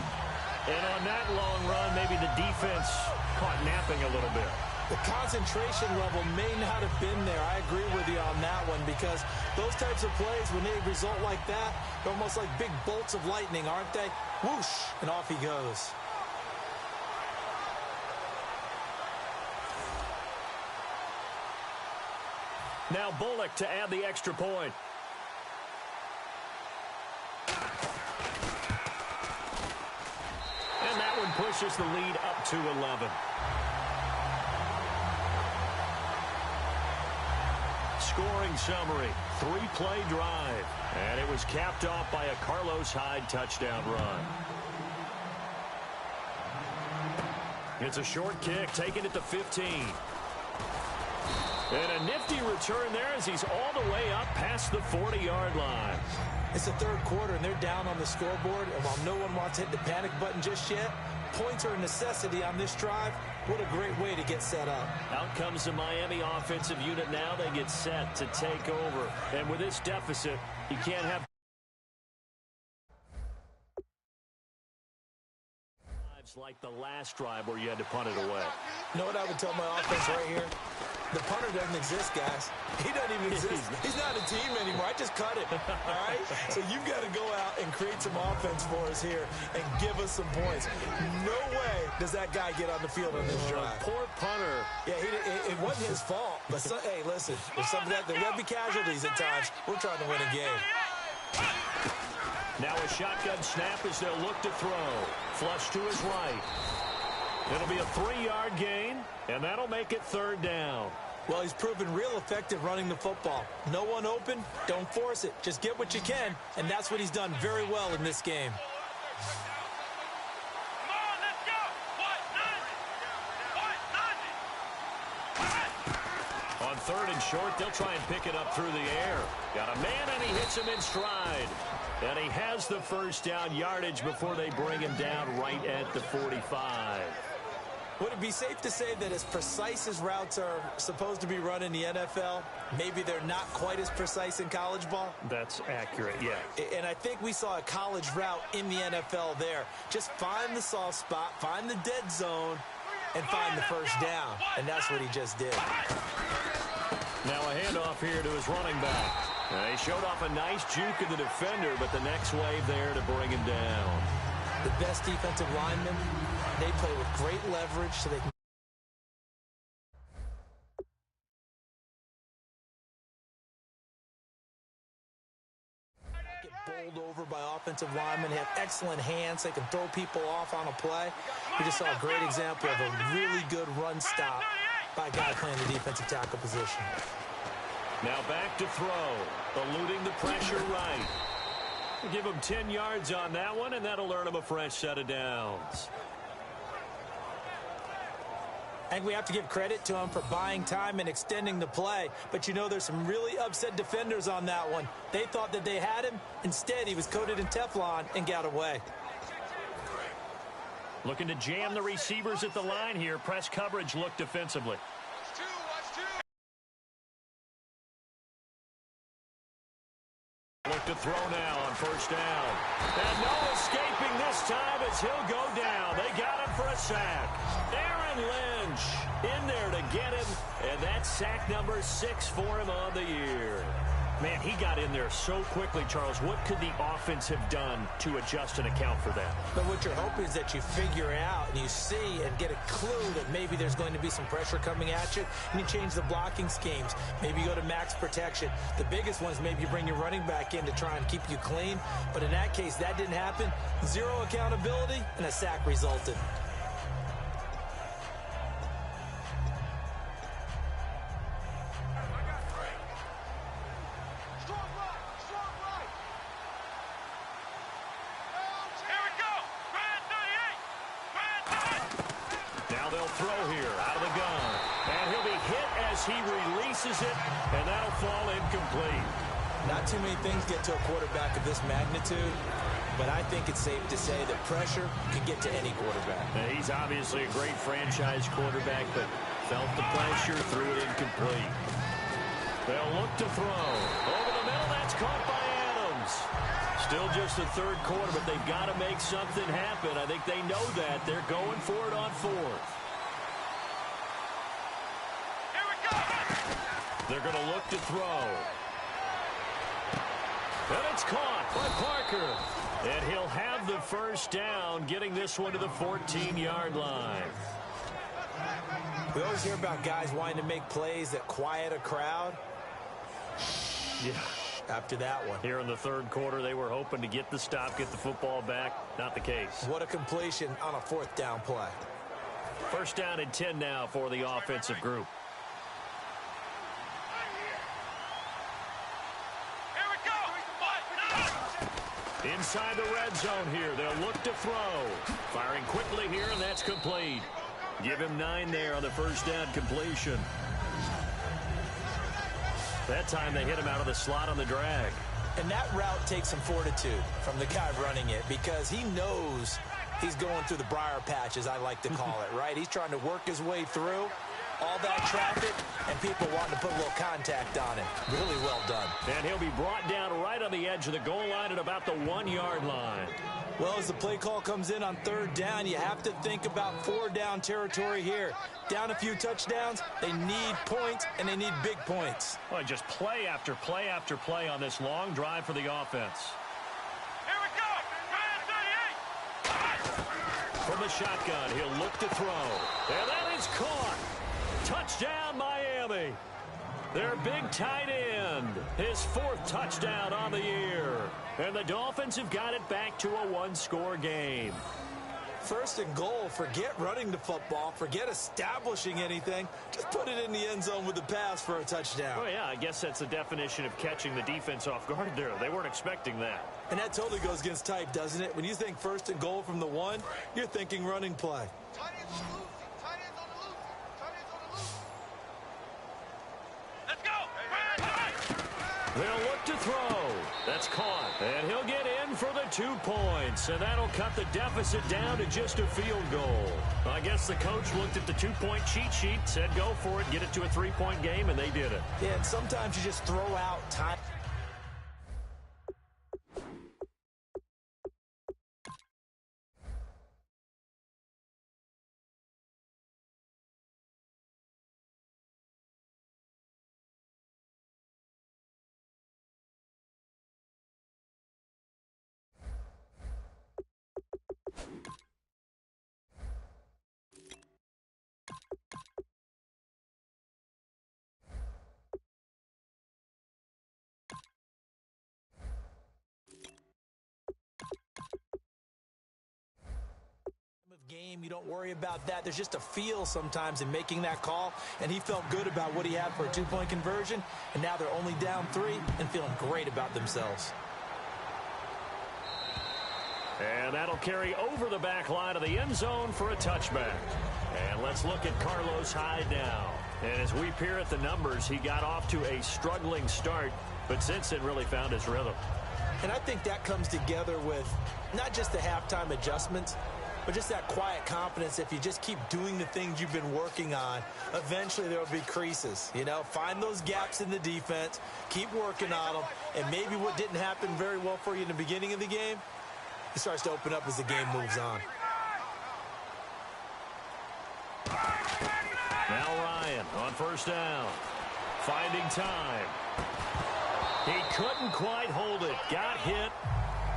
And on that long run, maybe the defense caught napping a little bit. The concentration level may not have been there. I agree with you on that one because those types of plays, when they result like that, they're almost like big bolts of lightning, aren't they? Whoosh, and off he goes. Now Bullock to add the extra point. And that one pushes the lead up to 11. Scoring summary, 3-play drive. And it was capped off by a Carlos Hyde touchdown run. It's a short kick, taking it to 15. And a nifty return there as he's all the way up past the 40-yard line. It's the 3rd quarter, and they're down on the scoreboard. And while no one wants to hit the panic button just yet, points are a necessity on this drive. What a great way to get set up. Out comes the Miami offensive unit now. They get set to take over. And with this deficit, you can't have drives like the last drive where you had to punt it away. You know what I would tell my offense right here? The punter doesn't exist, guys. He doesn't even exist. He's not a team anymore. I just cut it, all right? So you've got to go out and create some offense for us here and give us some points. No way does that guy get on the field on this drive. Poor punter. Yeah, it wasn't his fault. But, hey, listen, there's something that there will be casualties at times. We're trying to win a game. Now a shotgun snap as they'll look to throw. Flush to his right. It'll be a 3-yard gain, and that'll make it 3rd down. Well, he's proven real effective running the football. No one open, don't force it. Just get what you can, and that's what he's done very well in this game. Come on, let's go. On 3rd and short, they'll try and pick it up through the air. Got a man, and he hits him in stride. And he has the 1st down yardage before they bring him down right at the 45. Would it be safe to say that as precise as routes are supposed to be run in the NFL, maybe they're not quite as precise in college ball? That's accurate, yeah. And I think we saw a college route in the NFL there. Just find the soft spot, find the dead zone, and find the first down. And that's what he just did. Now a handoff here to his running back. He showed off a nice juke of the defender, but the next wave there to bring him down. The best defensive linemen, they play with great leverage so they can get bowled over by offensive linemen. They have excellent hands. They can throw people off on a play. We just saw a great example of a really good run stop by a guy playing the defensive tackle position. Now back to throw, eluding the pressure right. Give him 10 yards on that one, and that'll earn him a fresh set of downs. I think we have to give credit to him for buying time and extending the play. But, you know, there's some really upset defenders on that one. They thought that they had him. Instead, he was coated in Teflon and got away. Looking to jam the receivers at the line here. Press coverage look defensively. Look to throw now on first down. And no escaping this time as he'll go down. They got him for a sack. Aaron Lynch in there to get him. And that's sack number 6 for him on the year. Man, he got in there so quickly, Charles. What could the offense have done to adjust and account for that? But what you're hoping is that you figure out and you see and get a clue that maybe there's going to be some pressure coming at you, and you change the blocking schemes. Maybe you go to max protection. The biggest one is maybe you bring your running back in to try and keep you clean. But in that case, that didn't happen. Zero accountability, and a sack resulted. He releases it, and that'll fall incomplete. Not too many things get to a quarterback of this magnitude, but I think it's safe to say that pressure can get to any quarterback. Now, he's obviously a great franchise quarterback, but felt the pressure, threw it incomplete. They'll look to throw. Over the middle, that's caught by Adams. Still just the third quarter, but they've got to make something happen. I think they know that. They're going for it on fourth. They're going to look to throw. And it's caught by Parker. And he'll have the first down, getting this one to the 14-yard line. We always hear about guys wanting to make plays that quiet a crowd. Yeah. After that one. Here in the third quarter, they were hoping to get the stop, get the football back. Not the case. What a completion on a fourth down play. First down and 10 now for the offensive group. Inside the red zone here. They'll look to throw. Firing quickly here, and that's complete. Give him 9 there on the first down completion. That time they hit him out of the slot on the drag. And that route takes some fortitude from the guy running it because he knows he's going through the briar patch, as I like to call it, right? He's trying to work his way through all that traffic and people wanting to put a little contact on it. Really well done. And he'll be brought down right on the edge of the goal line at about the 1-yard line. Well, as the play call comes in on third down, you have to think about 4-down territory here. Down a few touchdowns, they need points, and they need big points. Well, just play after play after play on this long drive for the offense. Here we go. Ryan 38. From the shotgun, he'll look to throw. And that is caught. Touchdown, Miami. Their big tight end. His 4th touchdown on the year. And the Dolphins have got it back to a 1-score game. First and goal, forget running the football, forget establishing anything. Just put it in the end zone with the pass for a touchdown. Oh, yeah, I guess that's the definition of catching the defense off guard there. They weren't expecting that. And that totally goes against type, doesn't it? When you think first and goal from the 1, you're thinking running play. Let's go. They'll look to throw. That's caught. And he'll get in for the 2 points. And that'll cut the deficit down to just a field goal. I guess the coach looked at the 2-point cheat sheet, said go for it, get it to a 3-point game, and they did it. Yeah, and sometimes you just throw out time. Game, you don't worry about that. There's just a feel sometimes in making that call, and he felt good about what he had for a 2-point conversion, and now they're only down 3 and feeling great about themselves. And that'll carry over the back line of the end zone for a touchback. And let's look at Carlos Hyde now. And as we peer at the numbers, he got off to a struggling start, but since then really found his rhythm. And I think that comes together with not just the halftime adjustments, but just that quiet confidence. If you just keep doing the things you've been working on, eventually there will be creases. You know, find those gaps in the defense, keep working on them, and maybe what didn't happen very well for you in the beginning of the game, it starts to open up as the game moves on. Now Ryan on first down. Finding time. He couldn't quite hold it. Got hit.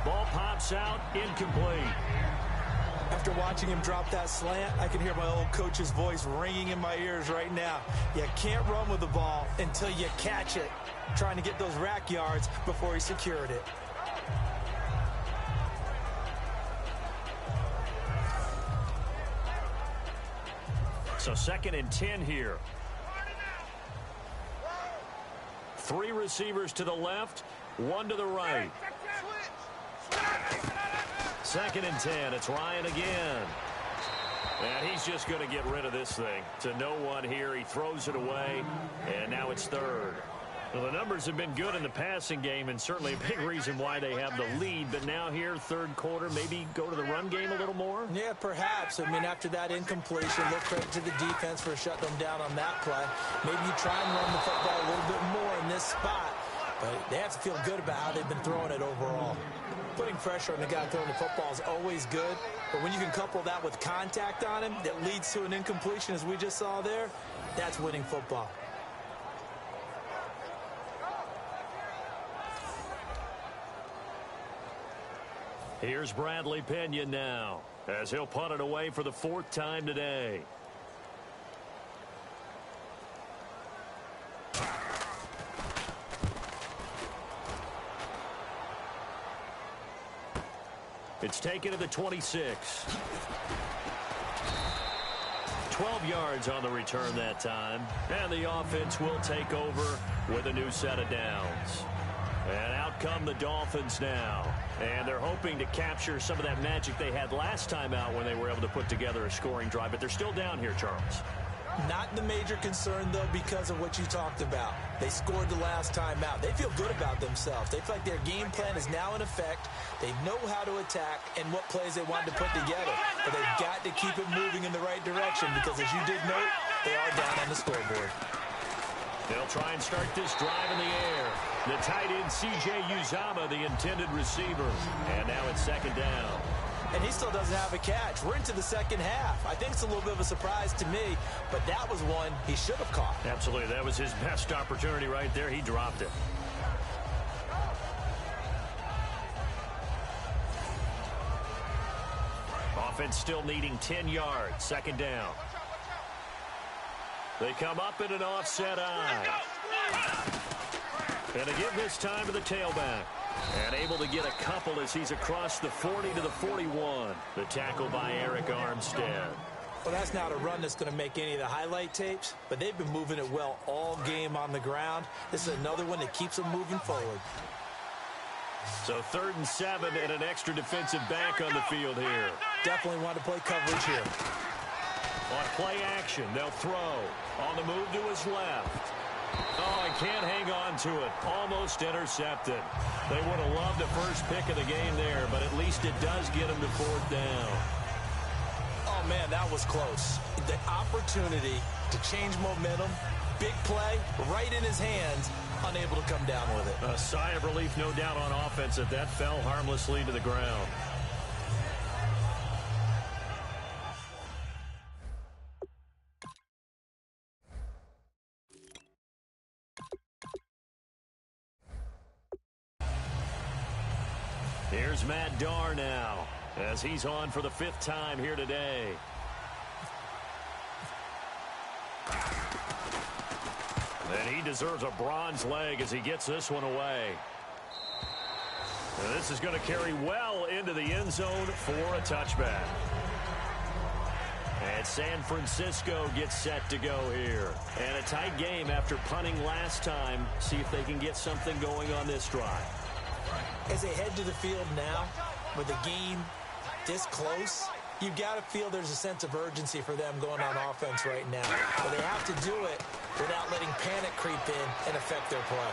Ball pops out. Incomplete. After watching him drop that slant, I can hear my old coach's voice ringing in my ears right now. You can't run with the ball until you catch it. Trying to get those rack yards before he secured it. So 2nd and 10 here. 3 receivers to the left, 1 to the right. 2nd and 10. It's Ryan again. And he's just going to get rid of this thing. To no one here. He throws it away. And now it's 3rd. Well, the numbers have been good in the passing game, and certainly a big reason why they have the lead. But now here, 3rd quarter, maybe go to the run game a little more? Yeah, perhaps. I mean, after that incompletion, look credit to the defense for shutting them down on that play. Maybe you try and run the football a little bit more in this spot. But they have to feel good about how they've been throwing it overall. Putting pressure on the guy throwing the football is always good. But when you can couple that with contact on him that leads to an incompletion, as we just saw there, that's winning football. Here's Bradley Pinion now, as he'll punt it away for the 4th time today. It's taken to the 26. 12 yards on the return that time. And the offense will take over with a new set of downs. And out come the Dolphins now. And they're hoping to capture some of that magic they had last time out when they were able to put together a scoring drive. But they're still down here, Charles. Not the major concern, though, because of what you talked about. They scored the last time out. They feel good about themselves. They feel like their game plan is now in effect. They know how to attack and what plays they want to put together. But they've got to keep it moving in the right direction because, as you did note, they are down on the scoreboard. They'll try and start this drive in the air. The tight end, C.J. Uzama, the intended receiver. And now it's 2nd down. And he still doesn't have a catch. We're into the second half. I think it's a little bit of a surprise to me, but that was one he should have caught. Absolutely. That was his best opportunity right there. He dropped it. Offense still needing 10 yards. 2nd down. They come up in an offset eye. And they give this time to the tailback. And able to get a couple as he's across the 40 to the 41. The tackle by Eric Armstead. Well, that's not a run that's going to make any of the highlight tapes, but they've been moving it well all game on the ground. This is another one that keeps them moving forward. So 3rd and 7 and an extra defensive back on the field here. Definitely want to play coverage here. On play action, they'll throw. On the move to his left. Oh, I can't hang on to it. Almost intercepted. They would have loved the first pick of the game there, but at least it does get them to fourth down. Oh, man, that was close. The opportunity to change momentum, big play, right in his hands, unable to come down with it. A sigh of relief, no doubt, on offense that fell harmlessly to the ground. Here's Matt Darr now, as he's on for the 5th time here today. And he deserves a bronze leg as he gets this one away. And this is going to carry well into the end zone for a touchback. And San Francisco gets set to go here. And a tight game after punting last time. See if they can get something going on this drive. As they head to the field now, with the game this close, you've got to feel there's a sense of urgency for them going on offense right now. But they have to do it without letting panic creep in and affect their play.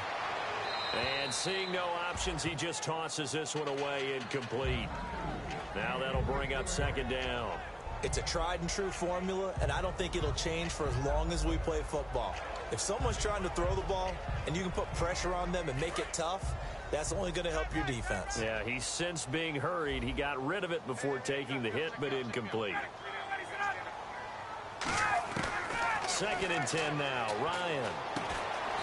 And seeing no options, he just tosses this one away incomplete. Now that'll bring up 2nd down. It's a tried and true formula, and I don't think it'll change for as long as we play football. If someone's trying to throw the ball and you can put pressure on them and make it tough, that's only going to help your defense. Yeah, he's since being hurried. He got rid of it before taking the hit, but incomplete. 2nd and 10 now. Ryan.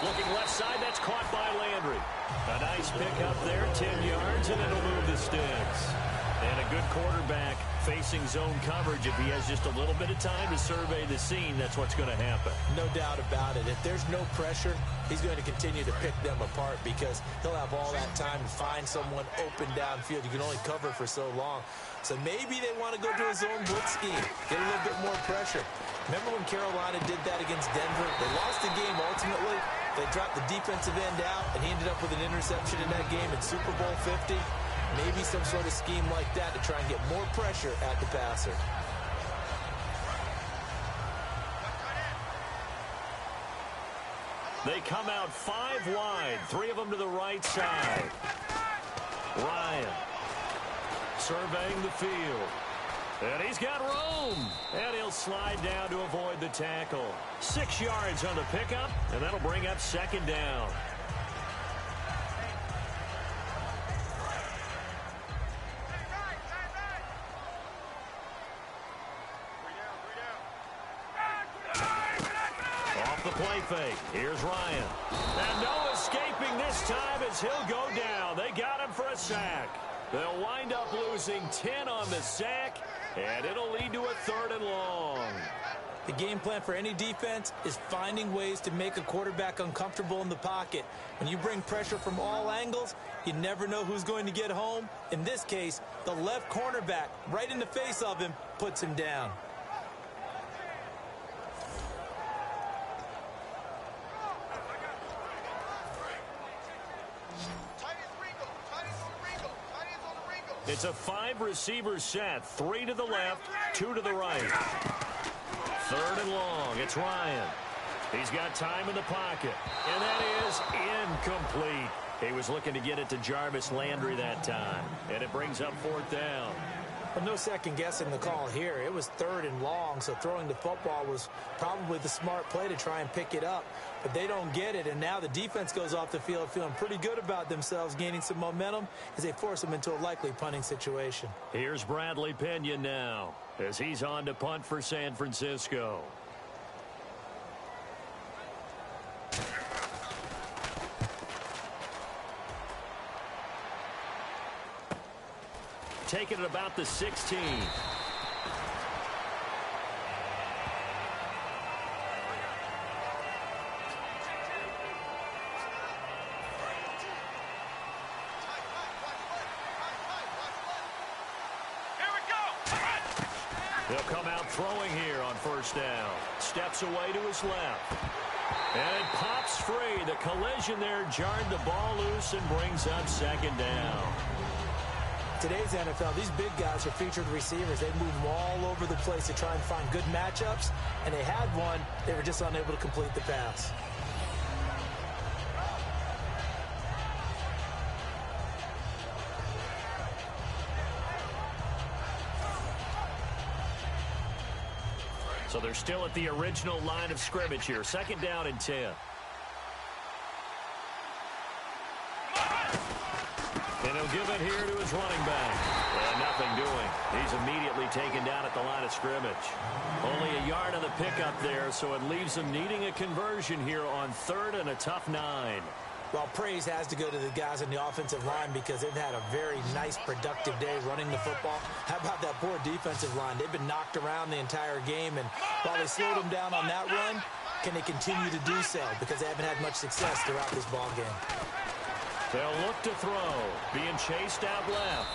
Looking left side, that's caught by Landry. A nice pick up there, 10 yards, and it'll move the sticks. And a good quarterback facing zone coverage. If he has just a little bit of time to survey the scene, that's what's going to happen. No doubt about it. If there's no pressure, he's going to continue to pick them apart because he'll have all that time to find someone open downfield. You can only cover for so long. So maybe they want to go to a zone blitz scheme, get a little bit more pressure. Remember when Carolina did that against Denver? They lost the game ultimately. They dropped the defensive end out, and he ended up with an interception in that game in Super Bowl 50. Maybe some sort of scheme like that to try and get more pressure at the passer. They come out 5 wide, 3 of them to the right side. Ryan surveying the field. And he's got room. And he'll slide down to avoid the tackle. 6 yards on the pickup, and that'll bring up 2nd down. Off the play fake. Here's Ryan. And no escaping this time as he'll go down. They got him for a sack. They'll wind up losing 10 on the sack, and it'll lead to a 3rd and long. The game plan for any defense is finding ways to make a quarterback uncomfortable in the pocket. When you bring pressure from all angles, you never know who's going to get home. In this case, the left cornerback, right in the face of him, puts him down. It's a 5-receiver set. 3 to the left, 2 to the right. 3rd and long. It's Ryan. He's got time in the pocket. And that is incomplete. He was looking to get it to Jarvis Landry that time. And it brings up 4th down. Well, no second guessing the call here. It was 3rd and long, so throwing the football was probably the smart play to try and pick it up. But they don't get it, and now the defense goes off the field feeling pretty good about themselves, gaining some momentum as they force them into a likely punting situation. Here's Bradley Pinion now as he's on to punt for San Francisco. Taking it about the 16. They'll come out throwing here on 1st down. Steps away to his left. And it pops free. The collision there jarred the ball loose and brings up 2nd down. Today's NFL, these big guys are featured receivers. They move them all over the place to try and find good matchups, and they had one. They were just unable to complete the pass. So they're still at the original line of scrimmage here. Second down and 10. And he'll give it here to his running back. And nothing doing. He's immediately taken down at the line of scrimmage. Only a yard of the pickup there, so it leaves them needing a conversion here on third and a tough 9. Well, praise has to go to the guys on the offensive line because they've had a very nice, productive day running the football. How about that poor defensive line? They've been knocked around the entire game, and while they slowed them down on that run, can they continue to do so? Because they haven't had much success throughout this ball game. They'll look to throw, being chased out left,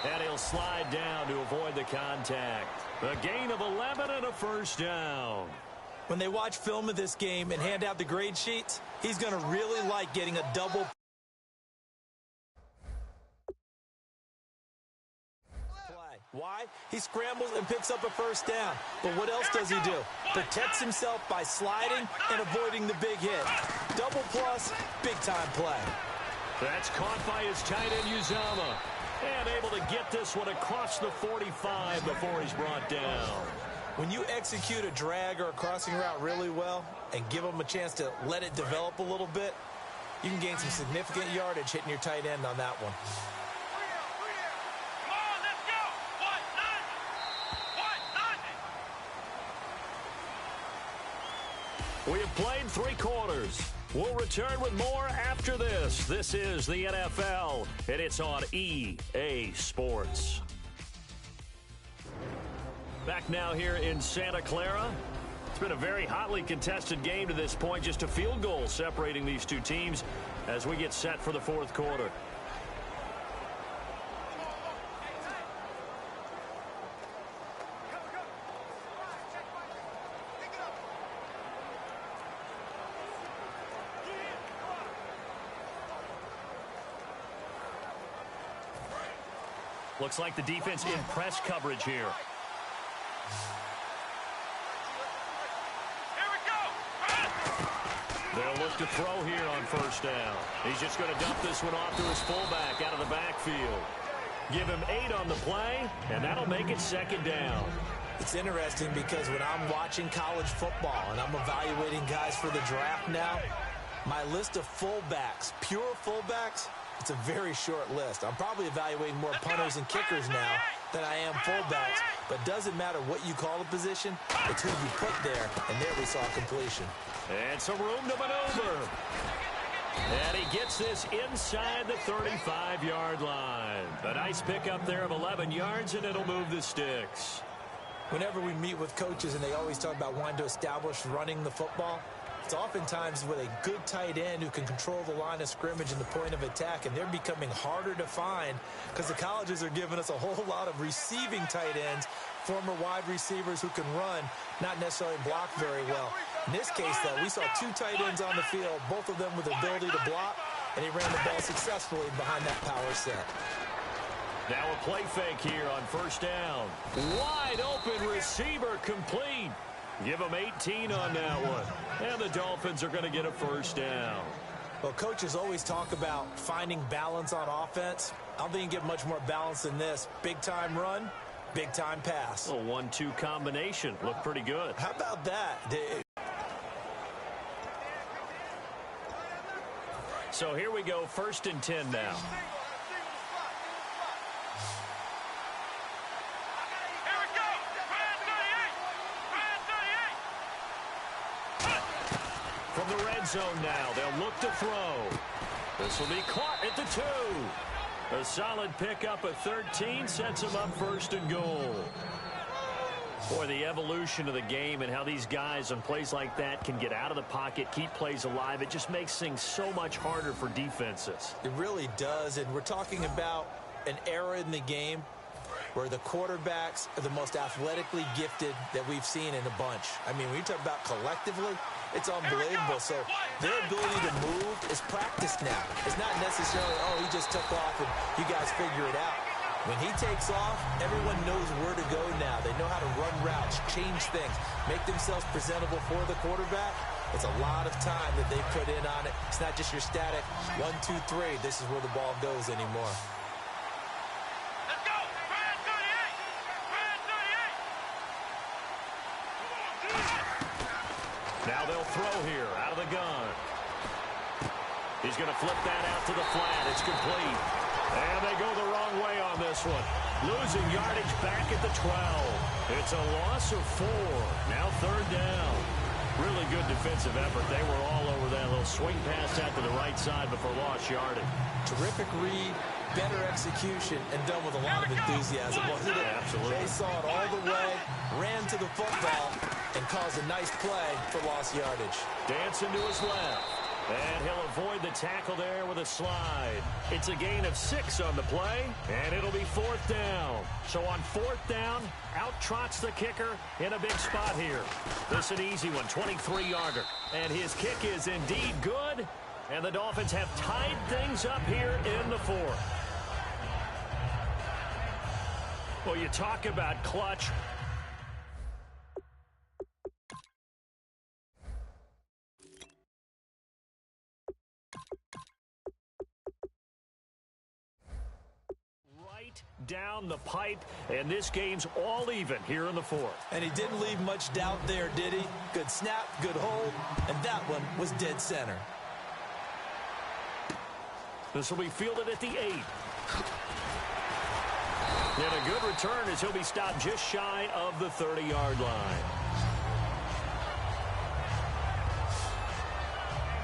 and he'll slide down to avoid the contact. A gain of 11 and a first down. When they watch film of this game and hand out the grade sheets, he's going to really like getting a double play. Why? He scrambles and picks up a first down. But what else does he do? Protects himself by sliding and avoiding the big hit. Double plus, big-time play. That's caught by his tight end, Uzama. And able to get this one across the 45 before he's brought down. When you execute a drag or a crossing route really well and give them a chance to let it develop a little bit, you can gain some significant yardage hitting your tight end on that one. Come on, let's go. What? We have played 3 quarters. We'll return with more after this. This is the NFL, and it's on EA Sports. Back now here in Santa Clara. It's been a very hotly contested game to this point. Just a field goal separating these two teams as we get set for the fourth quarter. Looks like the defense in press coverage here. They'll look to throw here on first down. He's just going to dump this one off to his fullback out of the backfield. Give him 8 on the play, and that'll make it second down. It's interesting because when I'm watching college football and I'm evaluating guys for the draft now, my list of fullbacks, pure fullbacks, it's a very short list. I'm probably evaluating more punters and kickers now than I am fullbacks, but doesn't matter what you call a position, it's who you put there, and there we saw completion. And some room to maneuver. And he gets this inside the 35-yard line. A nice pickup there of 11 yards, and it'll move the sticks. Whenever we meet with coaches and they always talk about wanting to establish running the football, it's oftentimes with a good tight end who can control the line of scrimmage and the point of attack, and they're becoming harder to find because the colleges are giving us a whole lot of receiving tight ends, former wide receivers who can run, not necessarily block very well. In this case, though, we saw 2 tight ends on the field, both of them with the ability to block, and he ran the ball successfully behind that power set. Now a play fake here on first down. Wide open receiver complete. Give them 18 on that one. And the Dolphins are going to get a first down. Well, coaches always talk about finding balance on offense. I don't think you can get much more balance than this. Big-time run, big-time pass. A 1-2 combination. Looked pretty good. How about that? So here we go, first and 10 now. From the red zone now, they'll look to throw. This will be caught at the 2. A solid pickup at 13 sets them up first and goal. Boy, the evolution of the game and how these guys on plays like that can get out of the pocket, keep plays alive, it just makes things so much harder for defenses. It really does, and we're talking about an era in the game where the quarterbacks are the most athletically gifted that we've seen in a bunch. I mean, when you talk about collectively, it's unbelievable. So their ability to move is practiced now. It's not necessarily, oh, he just took off and you guys figure it out. When he takes off, everyone knows where to go now. They know how to run routes, change things, make themselves presentable for the quarterback. It's a lot of time that they put in on it. It's not just your static 1, 2, 3. This is where the ball goes anymore. throw here out of the gun. He's going to flip that out to the flat. It's complete. And they go the wrong way on this one. Losing yardage back at the 12. It's a loss of 4. Now 3rd down. Really good defensive effort. They were all over that little swing pass out to the right side before lost yardage. Terrific read, better execution, and done with a lot of enthusiasm, wasn't it? Absolutely. They saw it all the way, ran to the football, and caused a nice play for lost yardage. Dancing to his left. And he'll avoid the tackle there with a slide. It's a gain of 6 on the play, and it'll be 4th down. So on 4th down, out trots the kicker in a big spot here. This an easy one, 23-yarder. And his kick is indeed good, and the Dolphins have tied things up here in the 4th. Well, you talk about clutch. Down the pipe, and this game's all even here in the 4th. And he didn't leave much doubt there, did he? Good snap, good hold, and that one was dead center. This will be fielded at the 8. And a good return as he'll be stopped just shy of the 30-yard line.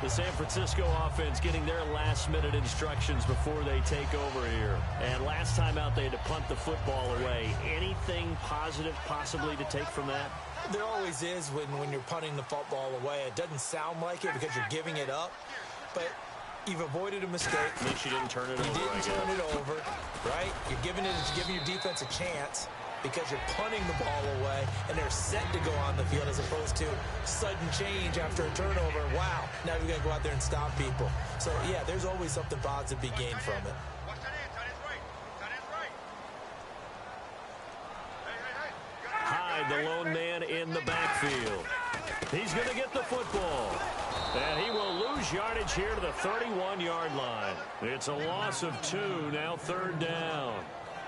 The San Francisco offense getting their last-minute instructions before they take over here. And last time out, they had to punt the football away. Anything positive possibly to take from that? There always is when you're punting the football away. It doesn't sound like it because you're giving it up, but you've avoided a mistake. At least you didn't turn it over. You didn't turn it over, right? You're giving your defense a chance because you're punting the ball away, and they're set to go on the field as opposed to sudden change after a turnover. Wow, now we've got to go out there and stop people. So, yeah, there's always something positive to be gained from it. Hyde, the lone man in the backfield. He's going to get the football. And he will lose yardage here to the 31-yard line. It's a loss of 2, now 3rd down.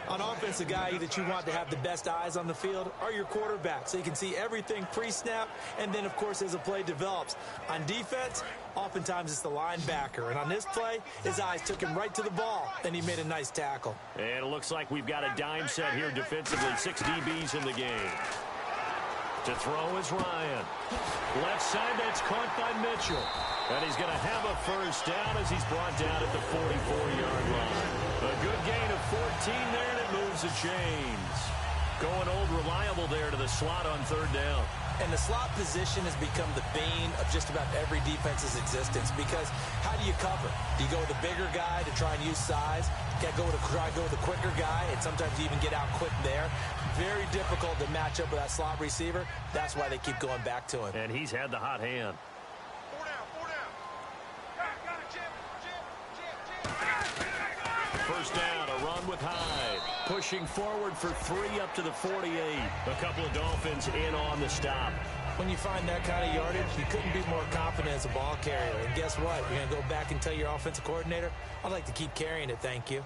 On offense, a guy that you want to have the best eyes on the field are your quarterbacks, so you can see everything pre-snap, and then, of course, as the play develops. On defense, oftentimes it's the linebacker, and on this play, his eyes took him right to the ball, and he made a nice tackle. And it looks like we've got a dime set here defensively, 6 DBs in the game. To throw is Ryan. Left side, that's caught by Mitchell. And he's going to have a 1st down as he's brought down at the 44-yard line. A good gain of 14 there, and it moves the chains. Going old reliable there to the slot on 3rd down. And the slot position has become the bane of just about every defense's existence because how do you cover? Do you go with a bigger guy to try and use size? You got to try to go with a quicker guy, and sometimes you even get out quick there. Very difficult to match up with that slot receiver. That's why they keep going back to him. And he's had the hot hand. 4 down. Got it, Jim. 1st down, a run with Hyde. Pushing forward for 3 up to the 48. A couple of Dolphins in on the stop. When you find that kind of yardage, you couldn't be more confident as a ball carrier. And guess what? You're going to go back and tell your offensive coordinator, I'd like to keep carrying it, thank you.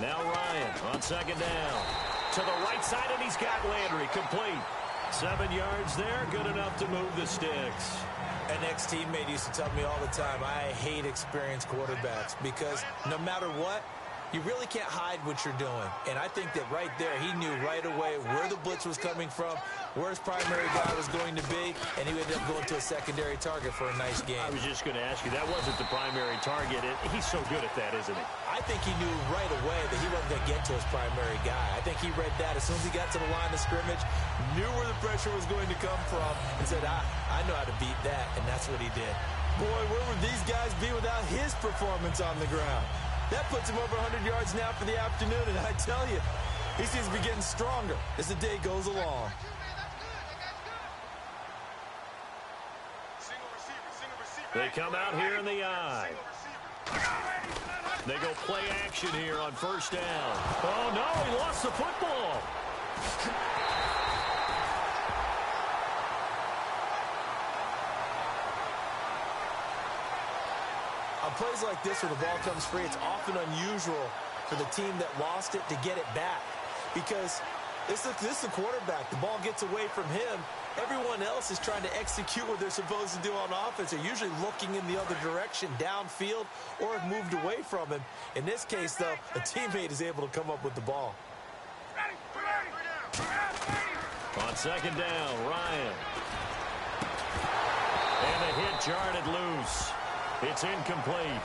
Now Ryan on 2nd down. To the right side, and he's got Landry complete. 7 yards there, good enough to move the sticks. An ex-teammate used to tell me all the time, I hate experienced quarterbacks because no matter what, you really can't hide what you're doing. And I think that right there, he knew right away where the blitz was coming from, where his primary guy was going to be, and he ended up going to a secondary target for a nice game. I was just going to ask you, that wasn't the primary target. He's so good at that, isn't he? I think he knew right away that he wasn't going to get to his primary guy. I think he read that as soon as he got to the line of scrimmage, knew where the pressure was going to come from, and said, I know how to beat that, and that's what he did. Boy, where would these guys be without his performance on the ground? That puts him over 100 yards now for the afternoon, and I tell you, he seems to be getting stronger as the day goes along. They come out here in the eye. They go play action here on 1st down. Oh, no, he lost the football. On plays like this where the ball comes free, it's often unusual for the team that lost it to get it back. Because this is the quarterback. The ball gets away from him. Everyone else is trying to execute what they're supposed to do on offense. They're usually looking in the other direction, downfield, or have moved away from him. In this case, though, a teammate is able to come up with the ball. On second down, Ryan. And a hit jarred loose. It's incomplete.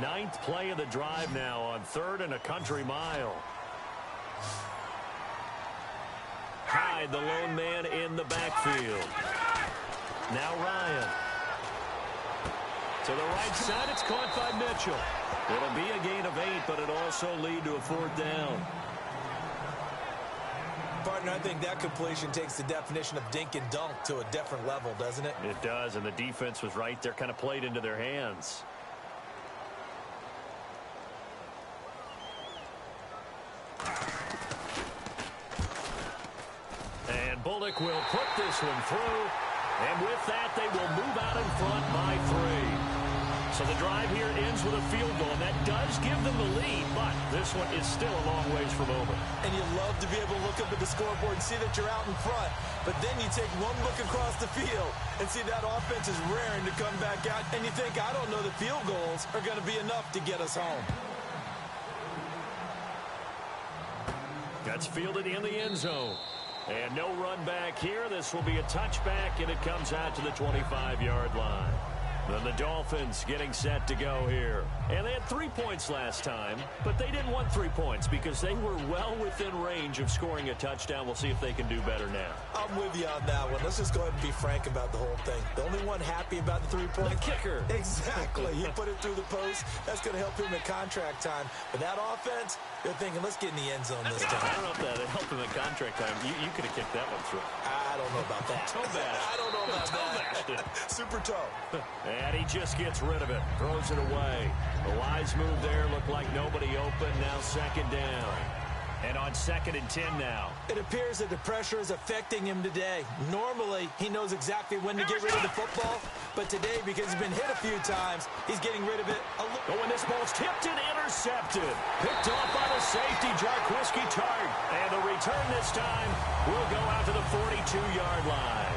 Ninth play of the drive now on 3rd and a country mile. Hyde, the lone man in the backfield. Now Ryan. To the right side, it's caught by Mitchell. It'll be a gain of 8, but it'll also lead to a 4th down. Partner, I think that completion takes the definition of dink and dunk to a different level, doesn't it? It does, and the defense was right there, kind of played into their hands. And Bullock will put this one through. And with that, they will move out in front by 3. So the drive here ends with a field goal, and that does give them the lead, but this one is still a long ways from over. And you love to be able to look up at the scoreboard and see that you're out in front, but then you take one look across the field and see that offense is raring to come back out, and you think, I don't know that field goals are going to be enough to get us home. That's fielded in the end zone. And no run back here. This will be a touchback, and it comes out to the 25-yard line. Then the Dolphins getting set to go here. And they had 3 points last time, but they didn't want 3 points because they were well within range of scoring a touchdown. We'll see if they can do better now. I'm with you on that one. Let's just go ahead and be frank about the whole thing. The only one happy about the 3-point. The kicker. Exactly. He put it through the post. That's going to help him at contract time. But that offense, they're thinking, let's get in the end zone this time. I don't know if that helped him at contract time. You could have kicked that one through. I don't know about that. Toe bash. I don't know about that. Super toe. And he just gets rid of it. Throws it away. The wise move there. Looked like nobody open. Now second down. And on 2nd and 10 now. It appears that the pressure is affecting him today. Normally, he knows exactly when to get rid of the football. But today, because he's been hit a few times, he's getting rid of it. Oh, and this ball's tipped and intercepted. Picked off by the safety, Jarquiski Tart. And the return this time will go out to the 42-yard line.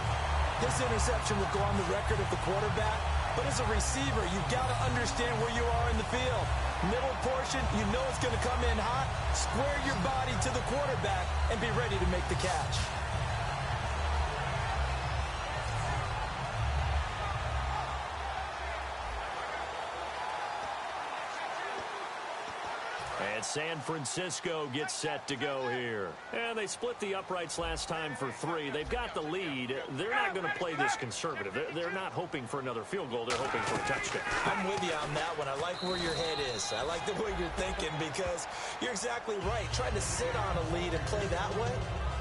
This interception will go on the record of the quarterback. But as a receiver, you've got to understand where you are in the field. Middle portion, you know it's going to come in hot. Square your body to the quarterback and be ready to make the catch. And San Francisco gets set to go here. And they split the uprights last time for 3. They've got the lead. They're not going to play this conservative. They're not hoping for another field goal. They're hoping for a touchdown. I'm with you on that one. I like where your head is. I like the way you're thinking because you're exactly right. Trying to sit on a lead and play that way,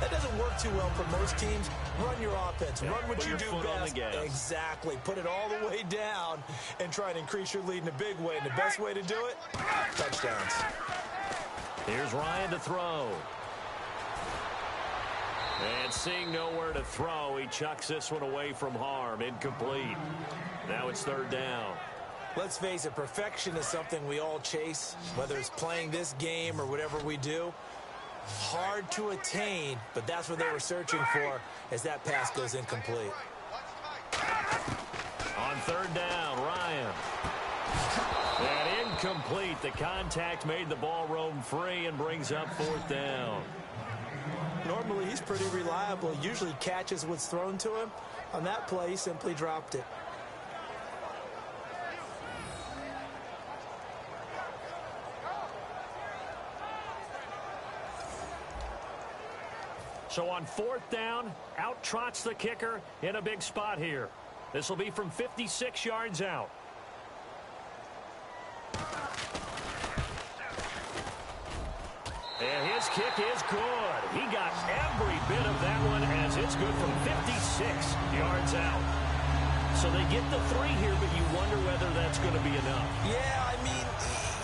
that doesn't work too well for most teams. Run your offense. Run what you do best. Exactly. Put it all the way down and try and increase your lead in a big way. And the best way to do it, touchdowns. Here's Ryan to throw. And seeing nowhere to throw, he chucks this one away from harm. Incomplete. Now it's 3rd down. Let's face it, perfection is something we all chase, whether it's playing this game or whatever we do. Hard to attain, but that's what they were searching for as that pass goes incomplete. On 3rd down, Ryan. And incomplete. The contact made the ball roam free and brings up 4th down. Normally, he's pretty reliable. Usually catches what's thrown to him. On that play, he simply dropped it. So on 4th down, out trots the kicker in a big spot here. This will be from 56 yards out. And his kick is good. He got every bit of that one as it's good from 56 yards out. So they get the 3 here, but you wonder whether that's going to be enough. Yeah, I mean,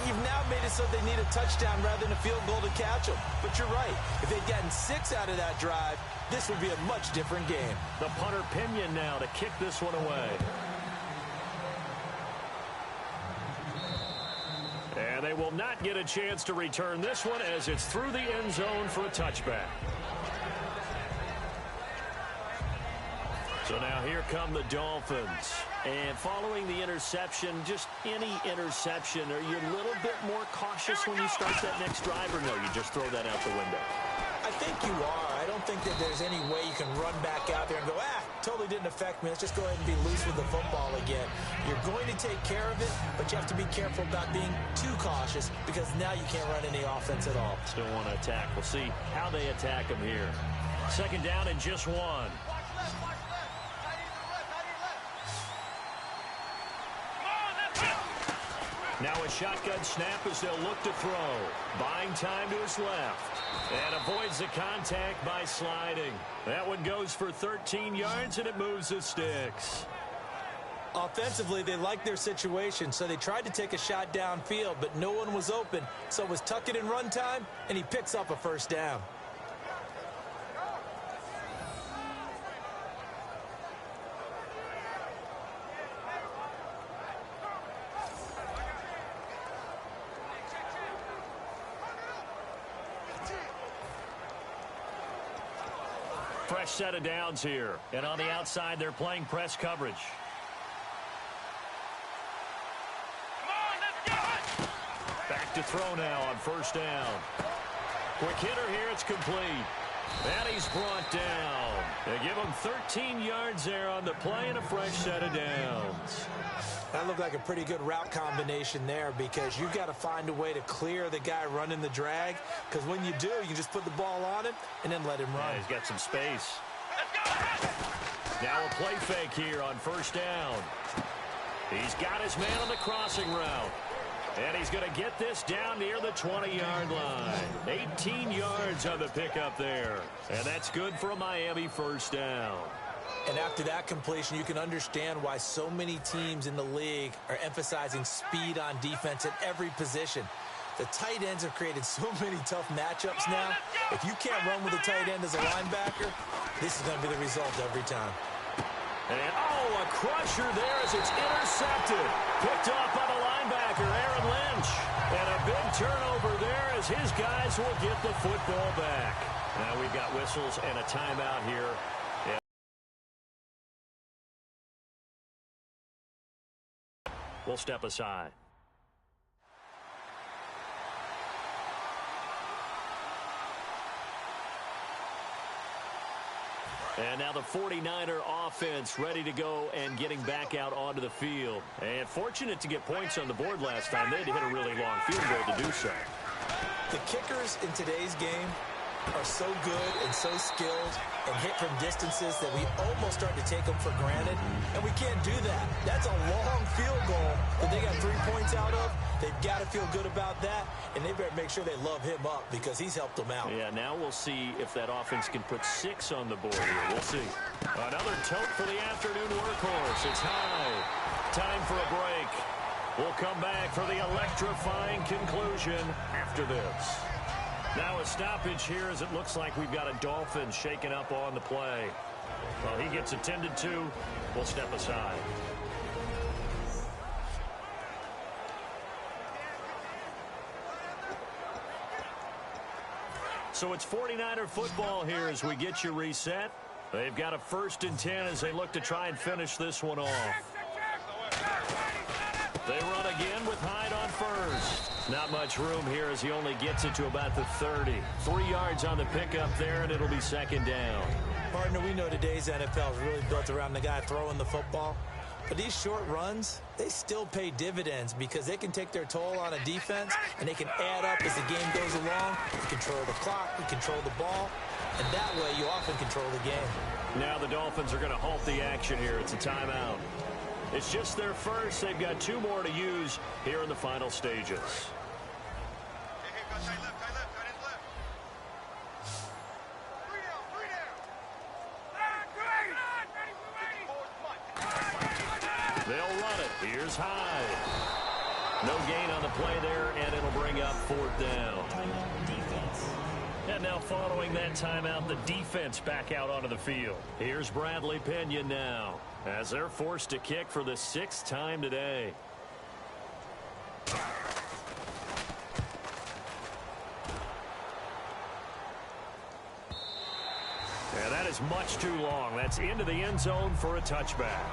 you've now made it so they need a touchdown rather than a field goal to catch them. But you're right. If they'd gotten 6 out of that drive, this would be a much different game. The punter Pinion now to kick this one away. And they will not get a chance to return this one as it's through the end zone for a touchback. So now here come the Dolphins. And following the interception, just any interception, are you a little bit more cautious when you start that next drive, or no, you just throw that out the window? I think you are. I don't think that there's any way you can run back out there and go, totally didn't affect me. Let's just go ahead and be loose with the football again. You're going to take care of it, but you have to be careful about being too cautious because now you can't run any offense at all. Still want to attack. We'll see how they attack them here. Second down and just one. Now a shotgun snap as they'll look to throw. Buying time to his left. And avoids the contact by sliding. That one goes for 13 yards, and it moves the sticks. Offensively, they liked their situation, so they tried to take a shot downfield, but no one was open. So it was tuck it in run time, and he picks up a first down. Fresh set of downs here. And on the outside, they're playing press coverage. Back to throw now on first down. Quick hitter here. It's complete. And he's brought down. They give him 13 yards there on the play and a fresh set of downs. That looked like a pretty good route combination there because you've got to find a way to clear the guy running the drag, because when you do, you just put the ball on him and then let him run. Yeah, he's got some space. Now a play fake here on first down. He's got his man on the crossing route. And he's going to get this down near the 20-yard line. 18 yards on the pickup there. And that's good for a Miami first down. And after that completion, you can understand why so many teams in the league are emphasizing speed on defense at every position. The tight ends have created so many tough matchups now. If you can't run with a tight end as a linebacker, this is going to be the result every time. And, a crusher there as it's intercepted. Picked off by the linebacker, Aaron Lynch. And a big turnover there as his guys will get the football back. Now we've got whistles and a timeout here. We'll step aside. And now the 49er offense ready to go and getting back out onto the field. And fortunate to get points on the board last time. They had to hit a really long field goal to do so. The kickers in today's game are so good and so skilled and hit from distances that we almost start to take them for granted, and we can't do that. That's a long field goal that they got 3 points out of. They've got to feel good about that, and they better make sure they love him up because he's helped them out. Yeah, now we'll see if that offense can put 6 on the board here. We'll see. Another tote for the afternoon workhorse. It's high. Time for a break. We'll come back for the electrifying conclusion after this. Now a stoppage here as it looks like we've got a Dolphins shaken up on the play. Well, he gets attended to. We'll step aside. So it's 49er football here as we get you reset. They've got a 1st and 10 as they look to try and finish this one off. They run again with Hyde on first. Not much room here as he only gets it to about the 30. 3 yards on the pickup there, and it'll be 2nd down. Partner, we know today's NFL is really built around the guy throwing the football. But these short runs, they still pay dividends because they can take their toll on a defense, and they can add up as the game goes along. You control the clock, you control the ball, and that way you often control the game. Now the Dolphins are going to halt the action here. It's a timeout. It's just their first. They've got 2 more to use here in the final stages. They'll run it. Here's Hyde. No gain on the play there, and it'll bring up 4th down. Timeout defense. And now following that timeout, the defense back out onto the field. Here's Bradley Pinion now as they're forced to kick for the 6th time today. And that is much too long. That's into the end zone for a touchback.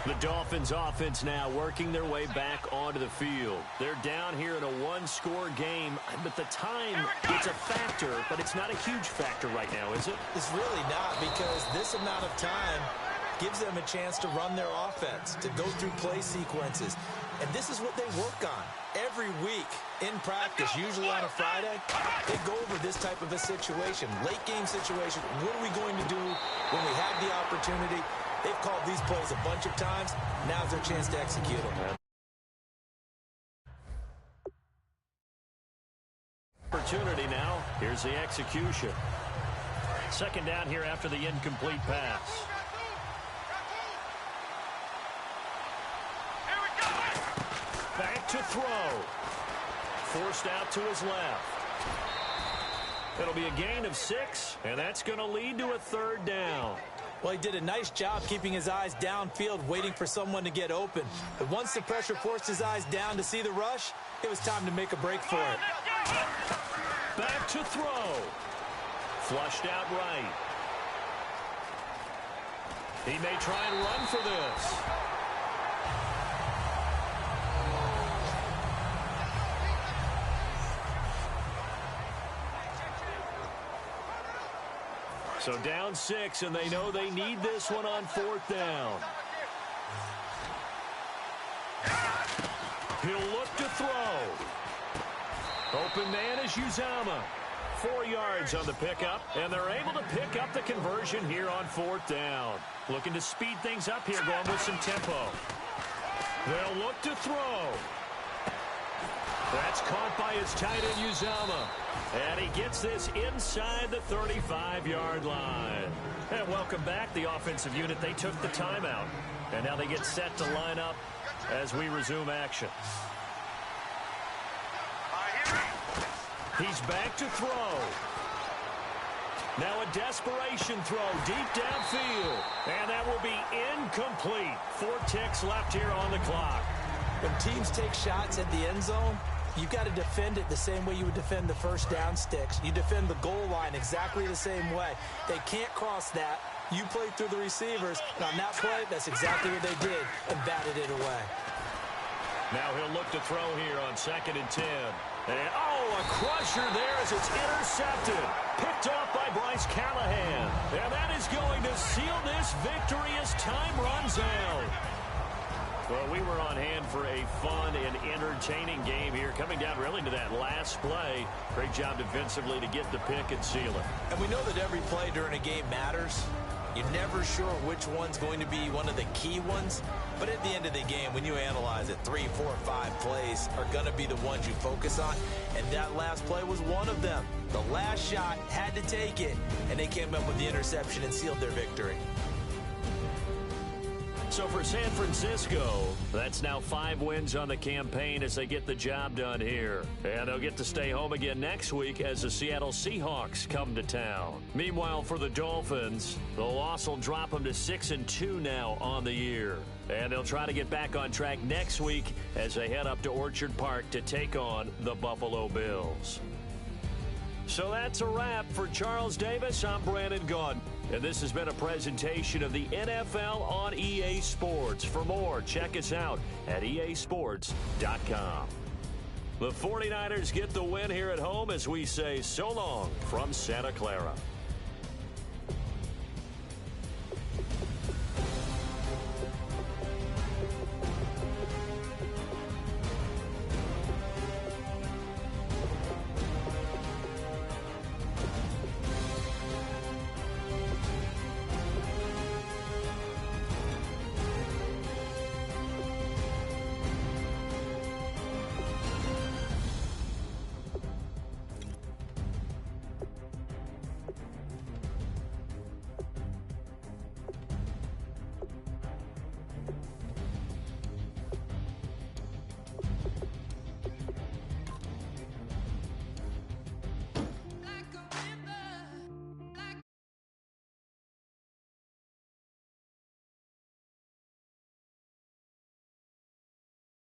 The Dolphins offense now working their way back onto the field. They're down here in a one-score game, but the time, it's a factor, but it's not a huge factor right now, is it? It's really not, because this amount of time gives them a chance to run their offense, to go through play sequences. And this is what they work on every week in practice, usually on a Friday. They go over this type of a situation, late game situation. What are we going to do when we have the opportunity? They've called these plays a bunch of times. Now's their chance to execute them. Opportunity now. Here's the execution. 2nd down here after the incomplete pass. Back to throw. Forced out to his left. It'll be a gain of 6, and that's going to lead to a 3rd down. Well, he did a nice job keeping his eyes downfield, waiting for someone to get open. But once the pressure forced his eyes down to see the rush, it was time to make a break for it. Back to throw. Flushed out right. He may try and run for this. So down 6, and they know they need this one on 4th down. He'll look to throw. Open man is Uzama. 4 yards on the pickup, and they're able to pick up the conversion here on 4th down. Looking to speed things up here, going with some tempo. They'll look to throw. That's caught by his tight end, Uzama. And he gets this inside the 35-yard line. And welcome back, the offensive unit. They took the timeout. And now they get set to line up as we resume action. He's back to throw. Now a desperation throw deep downfield. And that will be incomplete. 4 ticks left here on the clock. When teams take shots at the end zone, you've got to defend it the same way you would defend the first down sticks. You defend the goal line exactly the same way. They can't cross that. You play through the receivers. And on that play, that's exactly what they did and batted it away. Now he'll look to throw here on 2nd and 10. And, a crusher there as it's intercepted. Picked off by Bryce Callahan. And that is going to seal this victory as time runs out. Well, we were on hand for a fun and entertaining game here, coming down really to that last play. Great job defensively to get the pick and seal it. And we know that every play during a game matters. You're never sure which one's going to be one of the key ones. But at the end of the game, when you analyze it, 3, 4, 5 plays are going to be the ones you focus on. And that last play was one of them. The last shot had to take it, and they came up with the interception and sealed their victory. So for San Francisco, that's now 5 wins on the campaign as they get the job done here. And they'll get to stay home again next week as the Seattle Seahawks come to town. Meanwhile, for the Dolphins, the loss will drop them to 6-2 now on the year. And they'll try to get back on track next week as they head up to Orchard Park to take on the Buffalo Bills. So that's a wrap for Charles Davis. I'm Brandon Gaudin. And this has been a presentation of the NFL on EA Sports. For more, check us out at easports.com. The 49ers get the win here at home as we say so long from Santa Clara.